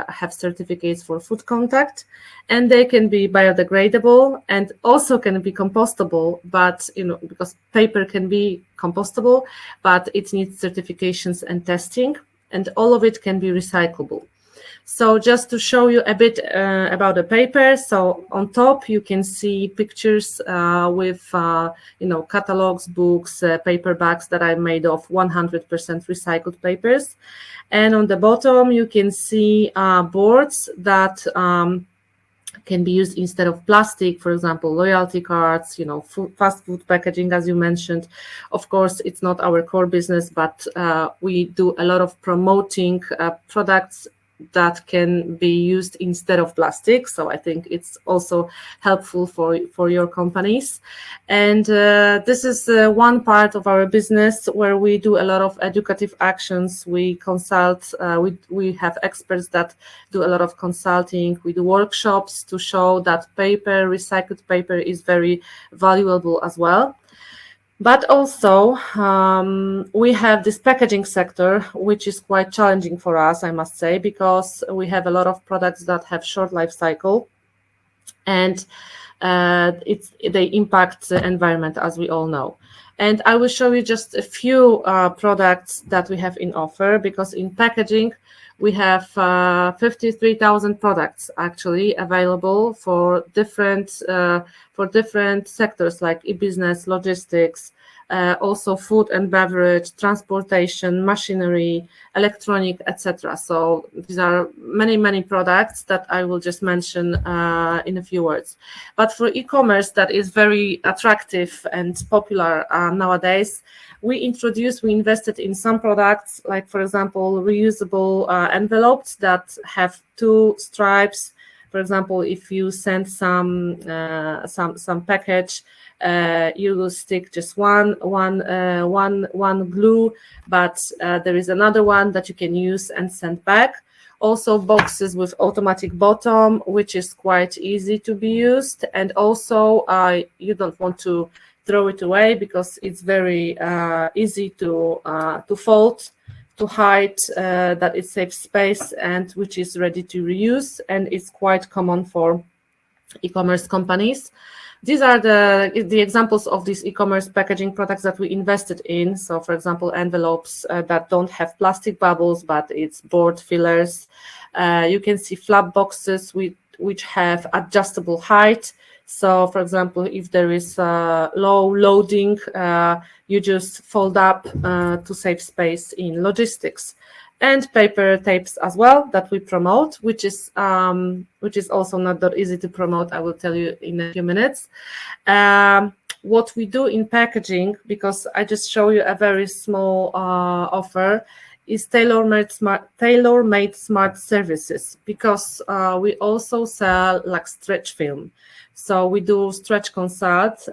have certificates for food contact, and they can be biodegradable and also can be compostable. But because paper can be compostable, but it needs certifications and testing, and all of it can be recyclable. So just to show you a bit about the paper, so on top you can see pictures with catalogs, books, paperbacks that are made of 100% recycled papers, and on the bottom you can see boards that can be used instead of plastic, for example, loyalty cards, fast food packaging, as you mentioned. Of course, it's not our core business, but we do a lot of promoting products that can be used instead of plastic. So I think it's also helpful for your companies. And this is one part of our business where we do a lot of educative actions. We consult, we have experts that do a lot of consulting. We do workshops to show that recycled paper is very valuable as well. But also, we have this packaging sector, which is quite challenging for us, I must say, because we have a lot of products that have short life cycle, and they impact the environment, as we all know. And I will show you just a few products that we have in offer, because in packaging, we have 53,000 products actually available for different sectors like e-business, logistics, also food and beverage, transportation, machinery, electronic, etc. So these are many products that I will just mention in a few words. But for e-commerce, that is very attractive and popular nowadays, we invested in some products, like, for example, reusable envelopes that have 2 stripes. For example, if you send some package, you will stick just one glue, but there is another one that you can use and send back. Also boxes with automatic bottom, which is quite easy to be used, and also you don't want to throw it away because it's very easy to fold, to hide, that it saves space, and which is ready to reuse, and it's quite common for e-commerce companies. These are the examples of these e-commerce packaging products that we invested in. So, for example, envelopes that don't have plastic bubbles, but it's board fillers. You can see flap boxes which have adjustable height. So, for example, if there is low loading, you just fold up to save space in logistics. and paper tapes as well that we promote, which is also not that easy to promote. I will tell you in a few minutes. What we do in packaging, because I just show you a very small offer, is tailor-made smart services, because we also sell like stretch film. So we do stretch consult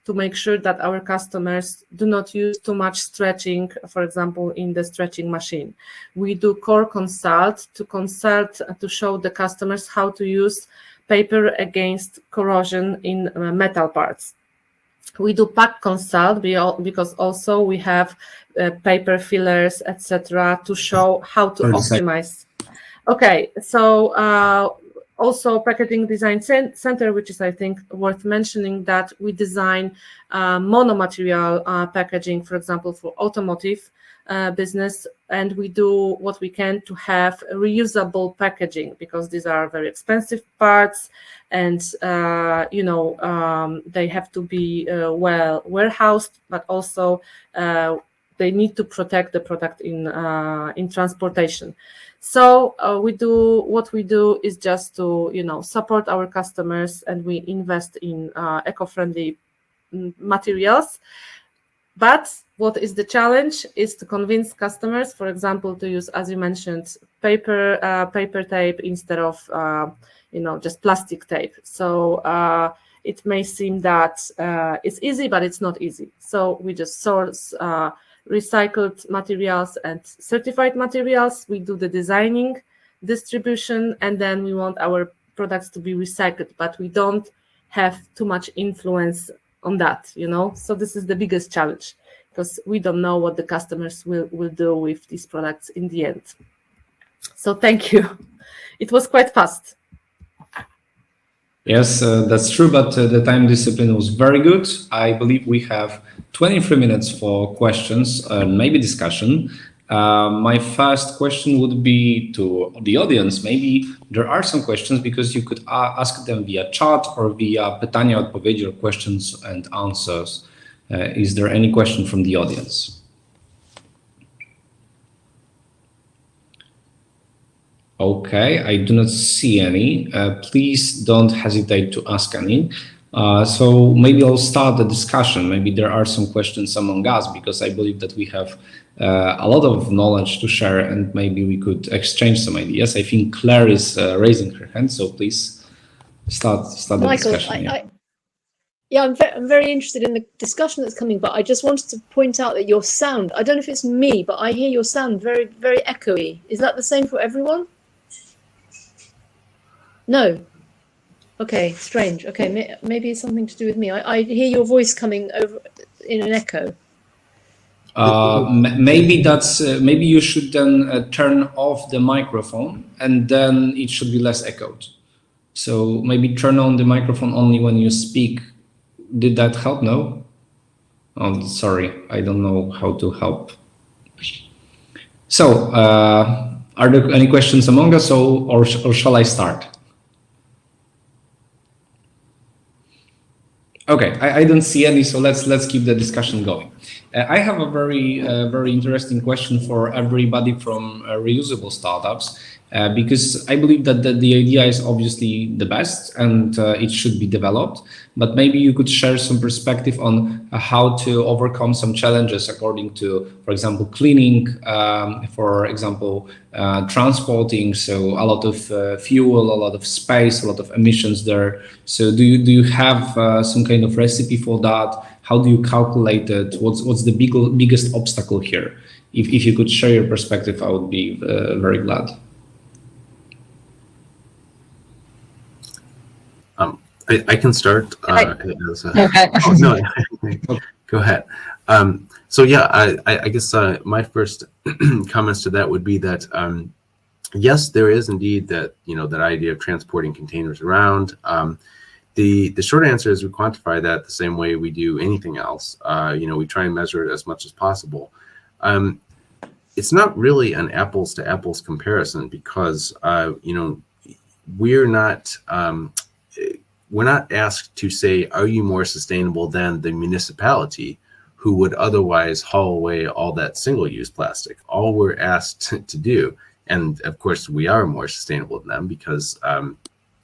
to make sure that our customers do not use too much stretching, for example, in the stretching machine. We do core consult to show the customers how to use paper against corrosion in metal parts. We do pack consult because also we have paper fillers, etc., to show how to optimize. Okay, so also packaging design center, which is I think worth mentioning, that we design monomaterial packaging, for example, for automotive business, and we do what we can to have reusable packaging, because these are very expensive parts, and they have to be well warehoused, but also they need to protect the product in transportation. So what we do is just to support our customers, and we invest in eco-friendly materials. But what is the challenge is to convince customers, for example, to use, as you mentioned, paper tape instead of just plastic tape. So it may seem that it's easy, but it's not easy. So we just source recycled materials and certified materials. We do the designing, distribution, and then we want our products to be recycled, but we don't have too much influence on that, So this is the biggest challenge, because we don't know what the customers will do with these products in the end. So thank you. It was quite fast. Yes, that's true, but the time discipline was very good. I believe we have 23 minutes for questions and maybe discussion. My first question would be to the audience. Maybe there are some questions, because you could ask them via chat or via pytania, odpowiedzi, or questions and answers. Is there any question from the audience? Okay, I do not see any. Please don't hesitate to ask any. So maybe I'll start the discussion. Maybe there are some questions among us, because I believe that we have a lot of knowledge to share, and maybe we could exchange some ideas. I think Claire is raising her hand, so please start the Michael, discussion. I'm very interested in the discussion that's coming, but I just wanted to point out that your sound, I don't know if it's me, but I hear your sound very, very echoey. Is that the same for everyone? No. Okay, strange. Okay, maybe it's something to do with me. I hear your voice coming over in an echo. Maybe that's maybe you should then turn off the microphone, and then it should be less echoed. So maybe turn on the microphone only when you speak. Did that help? No? Oh, sorry, I don't know how to help. So, are there any questions among us, or shall I start? Okay, I don't see any, so let's keep the discussion going. I have a very interesting question for everybody from reusable startups, because I believe that the idea is obviously the best, and it should be developed, but maybe you could share some perspective on how to overcome some challenges according to, for example, cleaning, for example, transporting, so a lot of fuel, a lot of space, a lot of emissions there. So do you have some kind of recipe for that? How do you calculate it? What's the biggest obstacle here? If you could share your perspective, I would be very glad. I can start. Okay. No, go ahead. So yeah, I guess my first comments to that would be that yes, there is indeed that that idea of transporting containers around. The short answer is we quantify that the same way we do anything else. We try and measure it as much as possible. It's not really an apples to apples comparison, because we're not asked to say, are you more sustainable than the municipality who would otherwise haul away all that single-use plastic. All we're asked to do, and of course we are more sustainable than them because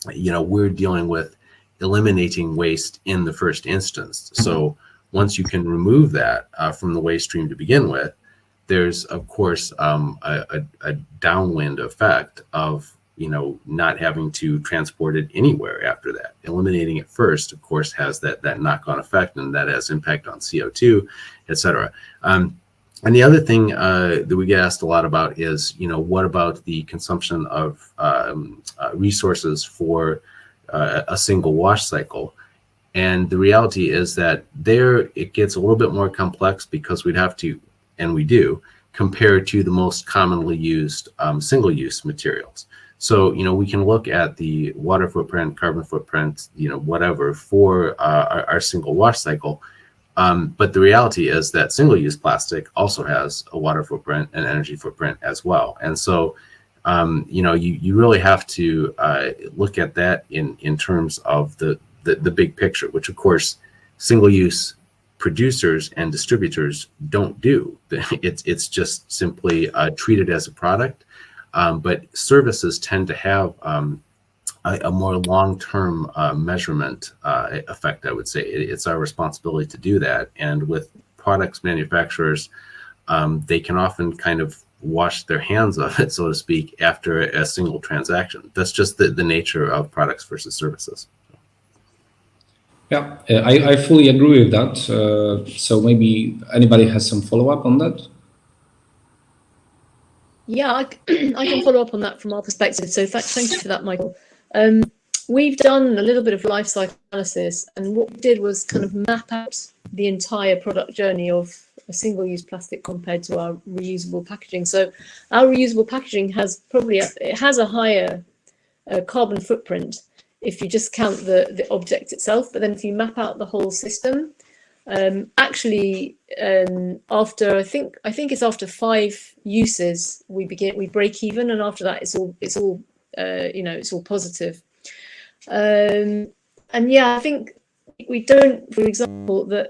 we're dealing with eliminating waste in the first instance. So once you can remove that from the waste stream to begin with, there's of course a downwind effect of not having to transport it anywhere after that. Eliminating it first, of course, has that knock-on effect, and that has impact on CO2, etc. And the other thing that we get asked a lot about is, what about the consumption of resources for a single wash cycle? And the reality is that there it gets a little bit more complex because we'd have to, and we do, compare to the most commonly used single-use materials. So, we can look at the water footprint, carbon footprint, whatever for our single wash cycle. But the reality is that single-use plastic also has a water footprint and energy footprint as well. And so, you really have to look at that in terms of the big picture, which of course, single-use producers and distributors don't do. It's just simply treated as a product. But services tend to have a more long-term measurement effect, I would say. It's our responsibility to do that. And with products manufacturers, they can often kind of wash their hands of it, so to speak, after a single transaction. That's just the nature of products versus services. Yeah, I fully agree with that. So maybe anybody has some follow-up on that? Yeah, I can follow up on that from our perspective. So thank you for that, Michael. We've done a little bit of life cycle analysis, and what we did was kind of map out the entire product journey of a single-use plastic compared to our reusable packaging. So our reusable packaging has a higher carbon footprint if you just count the object itself, but then if you map out the whole system, after I think it's after 5 uses we break even, and after that it's all positive. And yeah, I think we don't, for example, that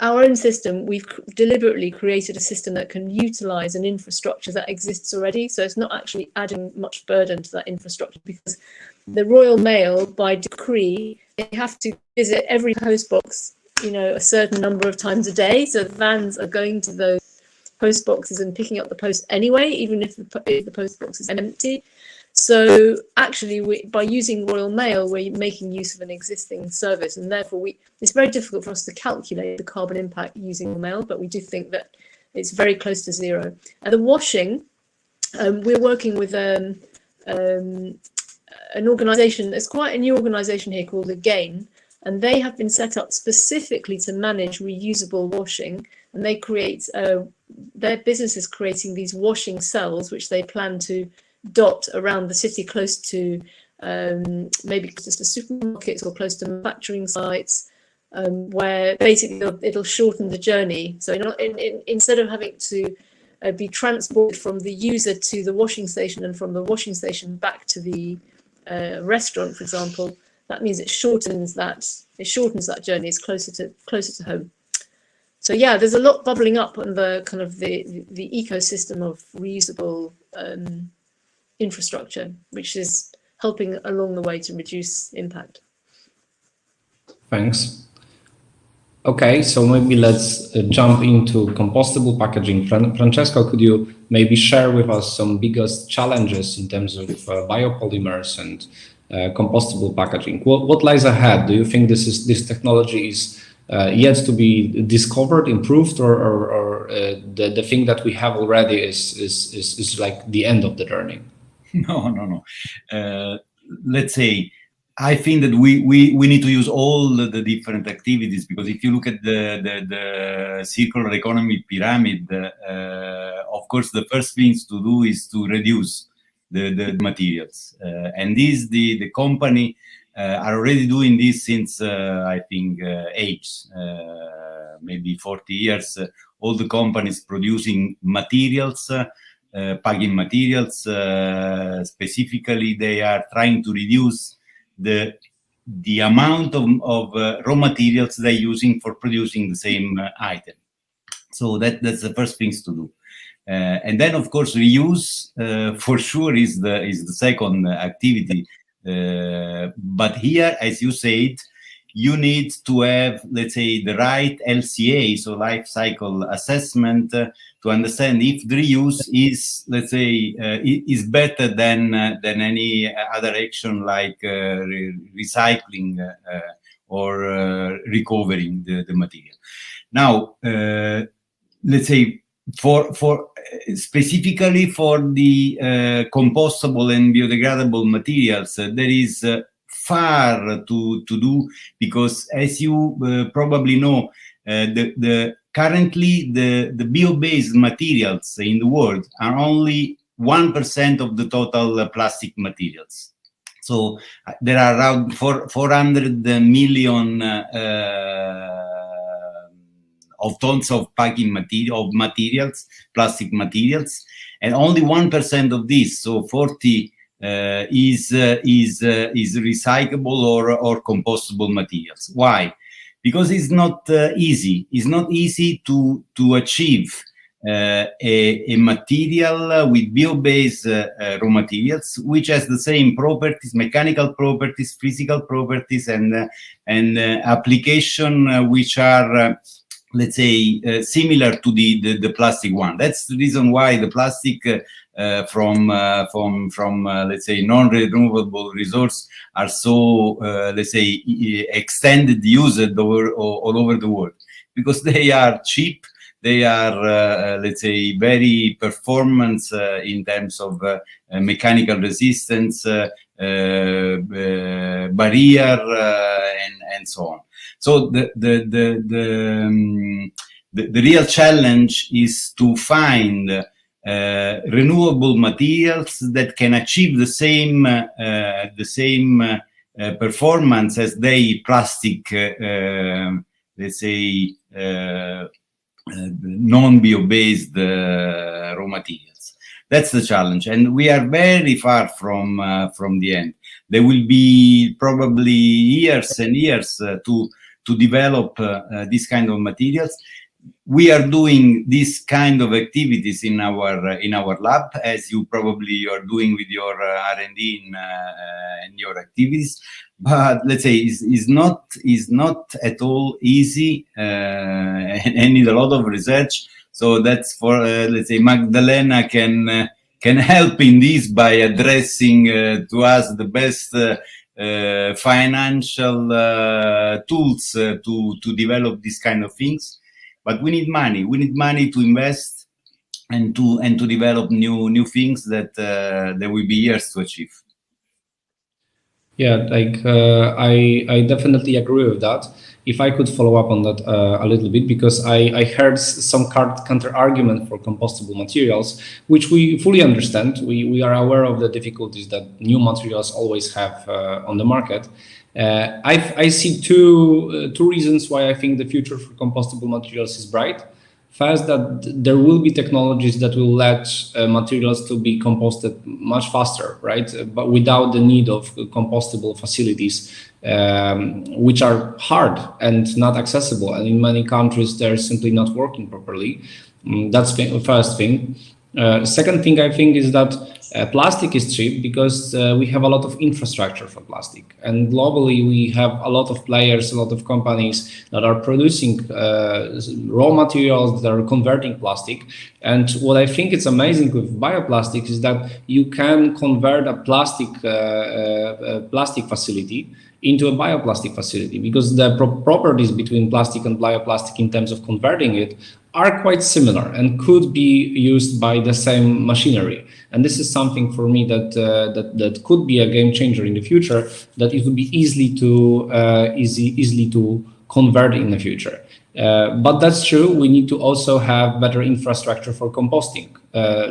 our own system, we've deliberately created a system that can utilize an infrastructure that exists already, so it's not actually adding much burden to that infrastructure, because the Royal Mail, by decree, they have to visit every post box a certain number of times a day, so the vans are going to those post boxes and picking up the post anyway, even if the post box is empty. So actually, by using Royal Mail, we're making use of an existing service, and therefore it's very difficult for us to calculate the carbon impact using mail, but we do think that it's very close to zero. And the washing, we're working with an organisation. There's quite a new organisation here called Again, and they have been set up specifically to manage reusable washing, and they create their business is creating these washing cells, which they plan to dot around the city, close to maybe close to supermarkets or close to manufacturing sites, where basically it'll shorten the journey. So instead of having to be transported from the user to the washing station and from the washing station back to the restaurant, for example, that means it shortens that journey. It's closer to home. So yeah, there's a lot bubbling up on the kind of the ecosystem of reusable infrastructure, which is helping along the way to reduce impact. Thanks. Okay, so maybe let's jump into compostable packaging. Francesco, could you maybe share with us some biggest challenges in terms of biopolymers and compostable packaging? What lies ahead? Do you think this technology is yet to be discovered, improved, or the thing that we have already is like the end of the journey? No. Let's say, I think that we need to use all the different activities, because if you look at the circular economy pyramid, of course, the first things to do is to reduce the materials. And the company are already doing this since, I think, ages, maybe 40 years. All the companies producing materials, packing materials, specifically, they are trying to reduce the the amount of raw materials they're using for producing the same item. So that's the first things to do. And then, of course, reuse for sure is the second activity. But here, as you said, you need to have, let's say, the right LCA, so life cycle assessment, to understand if the reuse is, let's say, is better than any other action like recycling or recovering the material. Now, let's say, for specifically for the compostable and biodegradable materials, there is far to do, because as you probably know, currently the bio-based materials in the world are only 1% of the total plastic materials. So there are around 400 million of tons of packing materials, plastic materials, and only 1% of this, so 40 is recyclable or compostable materials. Why? Because it's not easy. It's not easy to achieve a material with bio-based raw materials, which has the same properties, mechanical properties, physical properties, and application which are let's say similar to the plastic one. That's the reason why the plastic from let's say non-renewable resource are so let's say extended used all over the world, because they are cheap, they are let's say very performance in terms of mechanical resistance, barrier, and so on. So the real challenge is to find renewable materials that can achieve the same performance as they plastic, let's say, non-bio-based raw materials. That's the challenge, and we are very far from the end. There will be probably years and years to develop this kind of materials. We are doing this kind of activities in our lab, as you probably are doing with your R&D and your activities. But let's say is not at all easy, and need a lot of research. So that's for let's say Magdalena can help in this by addressing to us the best financial tools to develop these kind of things. But we need money. We need money to invest and to develop new things that there will be years to achieve. Yeah, like I definitely agree with that. If I could follow up on that a little bit, because I heard some counter argument for compostable materials, which we fully understand. We are aware of the difficulties that new materials always have on the market. I see two reasons why I think the future for compostable materials is bright. First, that there will be technologies that will let materials to be composted much faster, right? But without the need of compostable facilities, which are hard and not accessible. And in many countries, they're simply not working properly. That's the first thing. Second thing I think is that plastic is cheap because we have a lot of infrastructure for plastic, and globally we have a lot of players, a lot of companies that are producing raw materials that are converting plastic. And what I think is amazing with bioplastics is that you can convert a plastic facility into a bioplastic facility, because the properties between plastic and bioplastic in terms of converting it are quite similar and could be used by the same machinery. And this is something for me that could be a game changer in the future, that it would be easily to convert in the future. But that's true, we need to also have better infrastructure for composting,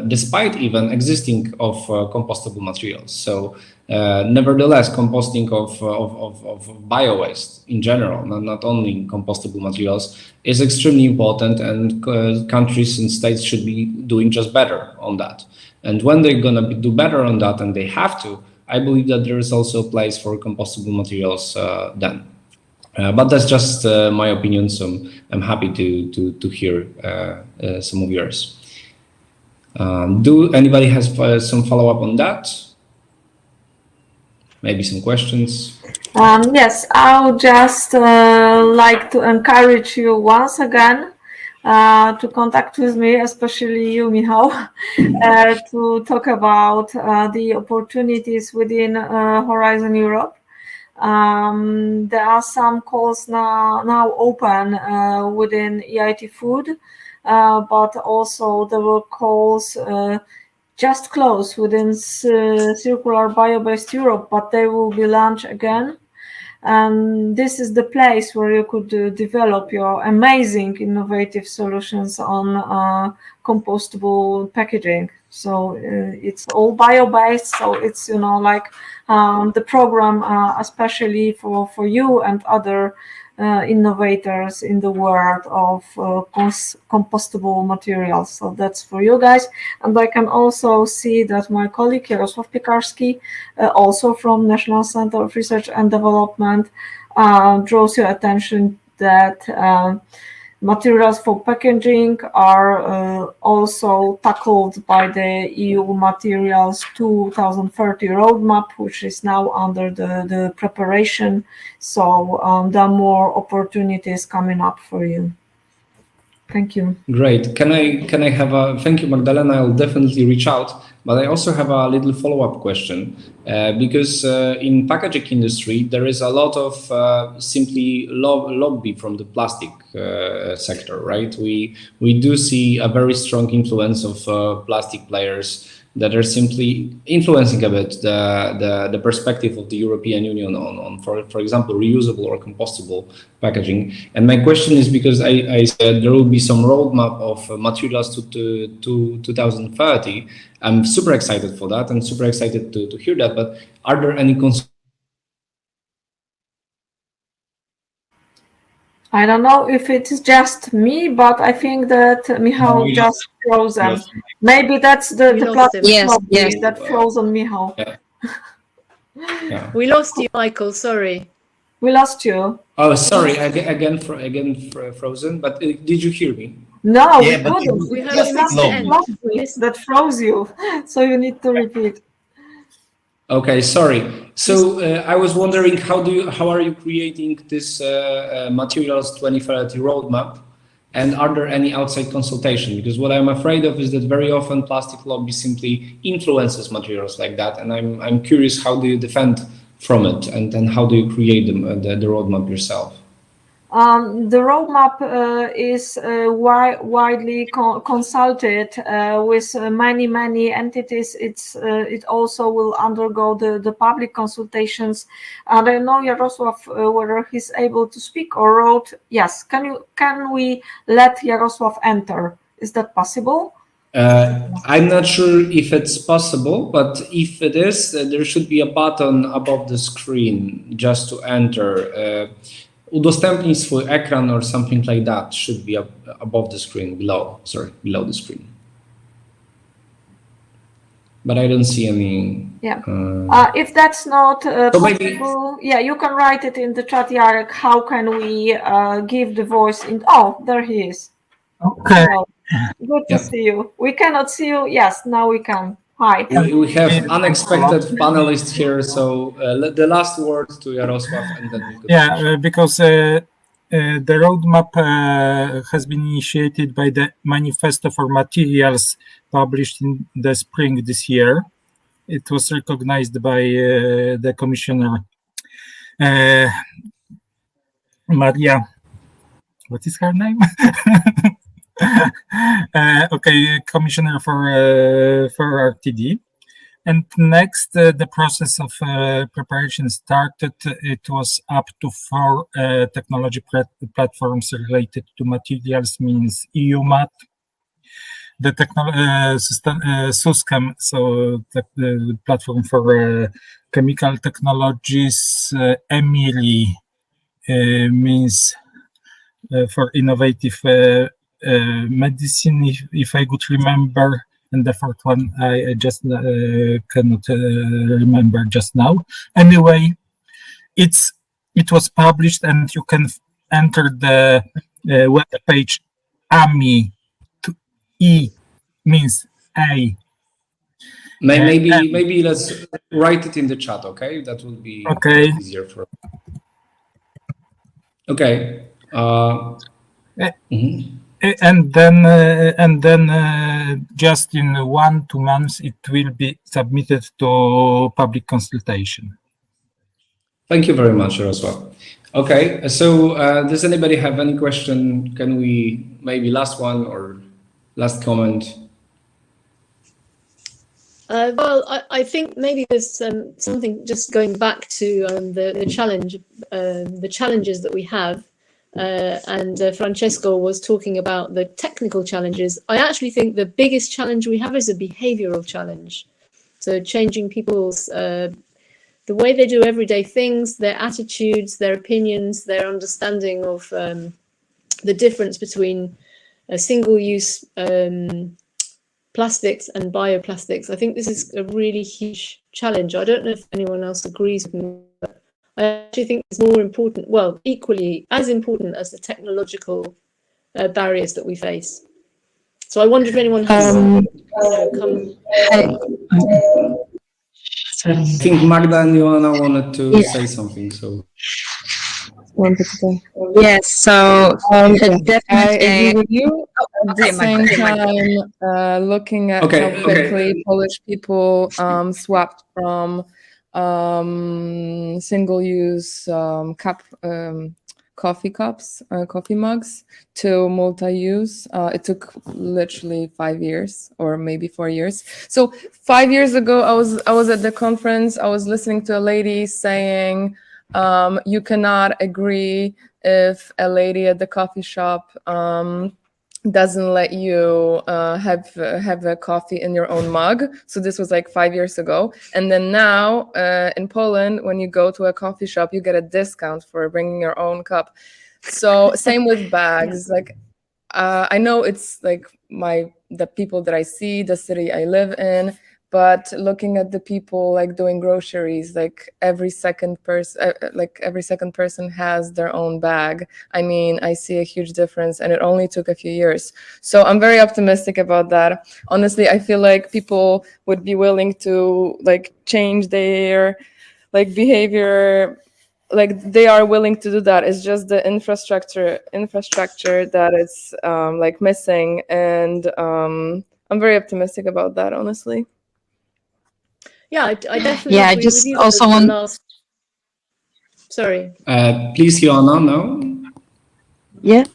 despite even existing of compostable materials. So nevertheless, composting of bio-waste in general, not only compostable materials, is extremely important, and countries and states should be doing just better on that. And when they're going to do better on that, and they have to, I believe that there is also a place for compostable materials then. But that's just my opinion, so I'm happy to hear some of yours. Do anybody has some follow-up on that? Maybe some questions? Yes, I would just like to encourage you once again to contact with me, especially you, Michał, to talk about the opportunities within Horizon Europe. There are some calls now open within EIT Food, but also there were calls just closed within Circular Bio-Based Europe, but they will be launched again. And this is the place where you could develop your amazing innovative solutions on compostable packaging. So it's all bio-based, so it's, you know, like the program especially for you and other innovators in the world of compostable materials. So that's for you guys. And I can also see that my colleague Jarosław Piekarski, also from National Center of Research and Development, draws your attention that materials for packaging are also tackled by the EU Materials 2030 roadmap, which is now under the preparation. So there are more opportunities coming up for you. Thank you. Great. Can I have a thank you, Magdalena? I'll definitely reach out. But I also have a little follow-up question because in packaging industry there is a lot of simply lobby from the plastic sector, right? We do see a very strong influence of plastic players that are simply influencing a bit the perspective of the European Union on for example, reusable or compostable packaging. And my question is because I said there will be some roadmap of materials to 2030. I'm super excited for that and super excited to hear that, but are there any concerns? I don't know if it's just me, but I think that Michał just frozen. Maybe that's the plastic lobby that frozen Michał. Yeah. Yeah. We lost you, Michael. Sorry. We lost you. Oh, sorry. Again frozen. But did you hear me? No, Yeah, we but couldn't. We heard The you plastic lobby that froze you. So you need to repeat. Okay, sorry. So I was wondering how are you creating this materials 2030 roadmap, and are there any outside consultation? Because what I'm afraid of is that very often plastic lobby simply influences materials like that, and I'm curious, how do you defend from it, and then how do you create the roadmap yourself? The roadmap is widely consulted with many entities. It also will undergo the public consultations. And I know Jarosław, whether he's able to speak or wrote. Yes, can we let Jarosław enter? Is that possible? I'm not sure if it's possible, but if it is, there should be a button above the screen just to enter. Udostępnij swój ekran or something like that should be above the screen, below the screen. But I don't see any. Yeah. If that's not possible, yeah, you can write it in the chat, Jarek. How can we give the voice in? Oh, there he is. Okay. Good to see you. We cannot see you. Yes, now we can. Hi. We have unexpected panelists here, so the last word to Jarosław, and then we could finish. Because the roadmap has been initiated by the Manifesto for Materials published in the spring this year. It was recognized by the Commissioner Maria. What is her name? Commissioner for RTD. And next, the process of preparation started. It was up to 4 technology platforms related to materials, means EUMAT, the SUSCAM, so the platform for chemical technologies, EMILI means for innovative medicine, if I could remember, and the fourth one I just cannot remember just now. Anyway, it was published, and you can enter the web page AMI. E means A. Maybe let's write it in the chat, okay? That will be easier for us. Okay. And then just in 1-2 months it will be submitted to public consultation. Thank you very much, Jarosław. Okay, so does anybody have any question? Can we maybe last one or last comment? Well, I think maybe there's something just going back to the challenges that we have. And Francesco was talking about the technical challenges. I actually think the biggest challenge we have is a behavioral challenge. So changing people's, the way they do everyday things, their attitudes, their opinions, their understanding of the difference between single-use plastics and bioplastics. I think this is a really huge challenge. I don't know if anyone else agrees with me, but I actually think it's more important, well, equally as important as the technological barriers that we face. So I wonder if anyone has I think Magda and Joanna wanted to say something, so. Yes, so definitely. I agree with you. At the same time, looking at how quickly Polish people swapped from single-use coffee mugs to multi-use. It took literally 5 years or maybe 4 years. So 5 years ago, I was at the conference. I was listening to a lady saying, you cannot agree if a lady at the coffee shop doesn't let you have a coffee in your own mug. So this was like 5 years ago. And then now in Poland, when you go to a coffee shop, you get a discount for bringing your own cup. So same with bags. Like I know it's like the people that I see, the city I live in, but looking at the people like doing groceries, like every second person has their own bag. I mean, I see a huge difference, and it only took a few years. So I'm very optimistic about that. Honestly, I feel like people would be willing to like change their like behavior. Like they are willing to do that. It's just the infrastructure that is like missing, and I'm very optimistic about that, honestly. Yeah, I definitely I agree just with you. also want. Sorry. Please, Joanna, no? Yeah,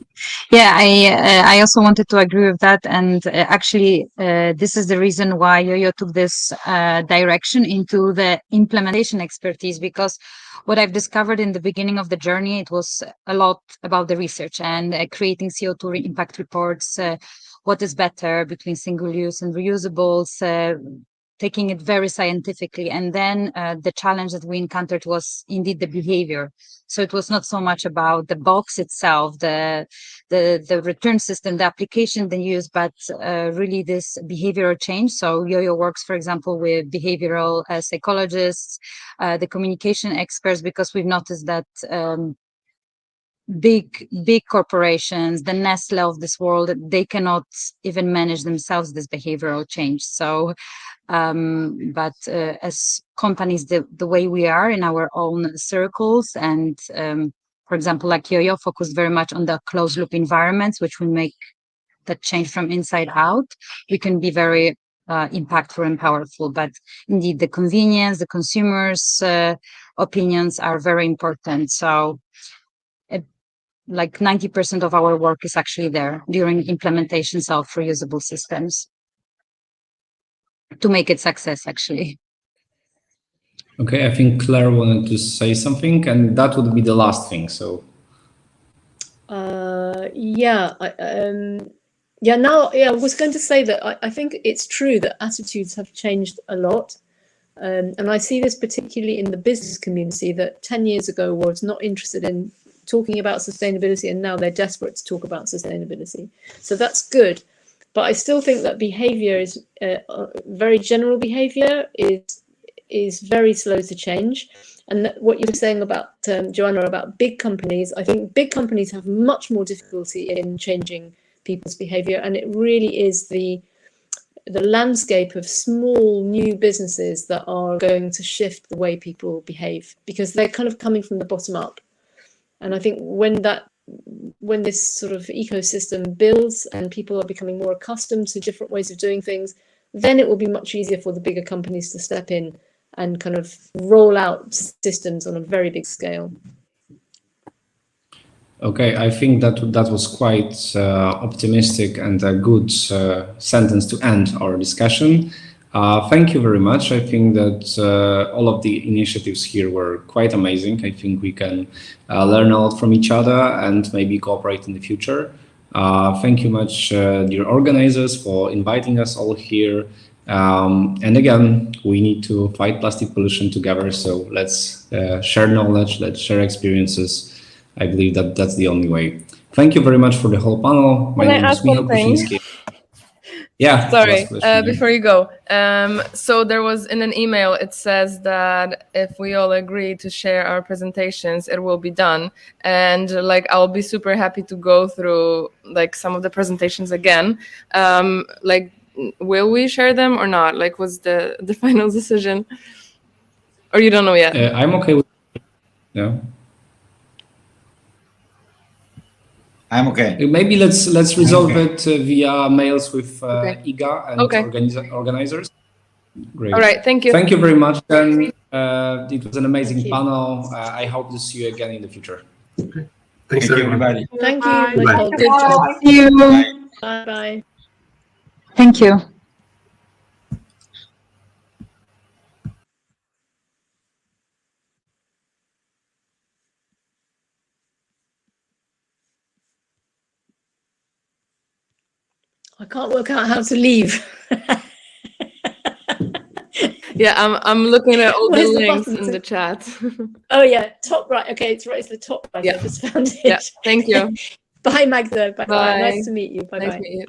I also wanted to agree with that, and actually, this is the reason why YoYo took this direction into the implementation expertise, because what I've discovered in the beginning of the journey, it was a lot about the research and creating CO2 impact reports, what is better between single-use and reusables, taking it very scientifically. And then the challenge that we encountered was indeed the behavior. So it was not so much about the box itself, the return system, the application they use, but really this behavioral change. So YoYo works, for example, with behavioral psychologists, the communication experts, because we've noticed that big corporations, the Nestle of this world, they cannot even manage themselves this behavioral change. So but as companies, the way we are in our own circles, and for example, like YoYo focused very much on the closed loop environments, which will make that change from inside out, we can be very impactful and powerful. But indeed, the convenience, the consumers' opinions are very important. So like 90% of our work is actually there during implementations of reusable systems to make it success, actually. Okay, I think Claire wanted to say something, and that would be the last thing. So, I was going to say that I think it's true that attitudes have changed a lot, and I see this particularly in the business community that 10 years ago was not interested in talking about sustainability, and now they're desperate to talk about sustainability. So that's good. But I still think that behavior is very general behavior is very slow to change. And what you were saying about Joanna about big companies, I think big companies have much more difficulty in changing people's behavior, and it really is the landscape of small new businesses that are going to shift the way people behave, because they're kind of coming from the bottom up. And I think when this sort of ecosystem builds and people are becoming more accustomed to different ways of doing things, then it will be much easier for the bigger companies to step in and kind of roll out systems on a very big scale. Okay, I think that was quite optimistic and a good sentence to end our discussion. Thank you very much. I think that all of the initiatives here were quite amazing. I think we can learn a lot from each other and maybe cooperate in the future. Thank you much, dear organizers, for inviting us all here. And again, we need to fight plastic pollution together. So let's share knowledge, let's share experiences. I believe that that's the only way. Thank you very much for the whole panel. My name is Michał Kruszyński. Yeah. Sorry, before you go. So there was in an email, it says that if we all agree to share our presentations, it will be done. And like, I'll be super happy to go through like some of the presentations again. Like, will we share them or not? Like, what's the final decision? Or you don't know yet? I'm okay with it. Yeah. I'm okay. Maybe let's resolve it via mails with IGA and organizers. Great. All right. Thank you. Thank you very much. Then it was an amazing panel. I hope to see you again in the future. Okay. Thanks, Thank you, everybody. Thank you, Michael. Bye. Good job. Thank you. Bye bye. Thank you. I can't work out how to leave. Yeah, I'm looking at all the Where's the links button in the chat. Oh yeah, top right. Okay, it's right. It's the top right. Yeah. I just found it. Yeah, thank you. Bye, Magda. Bye bye. Bye. Nice to meet you. Bye Nice bye. to meet you.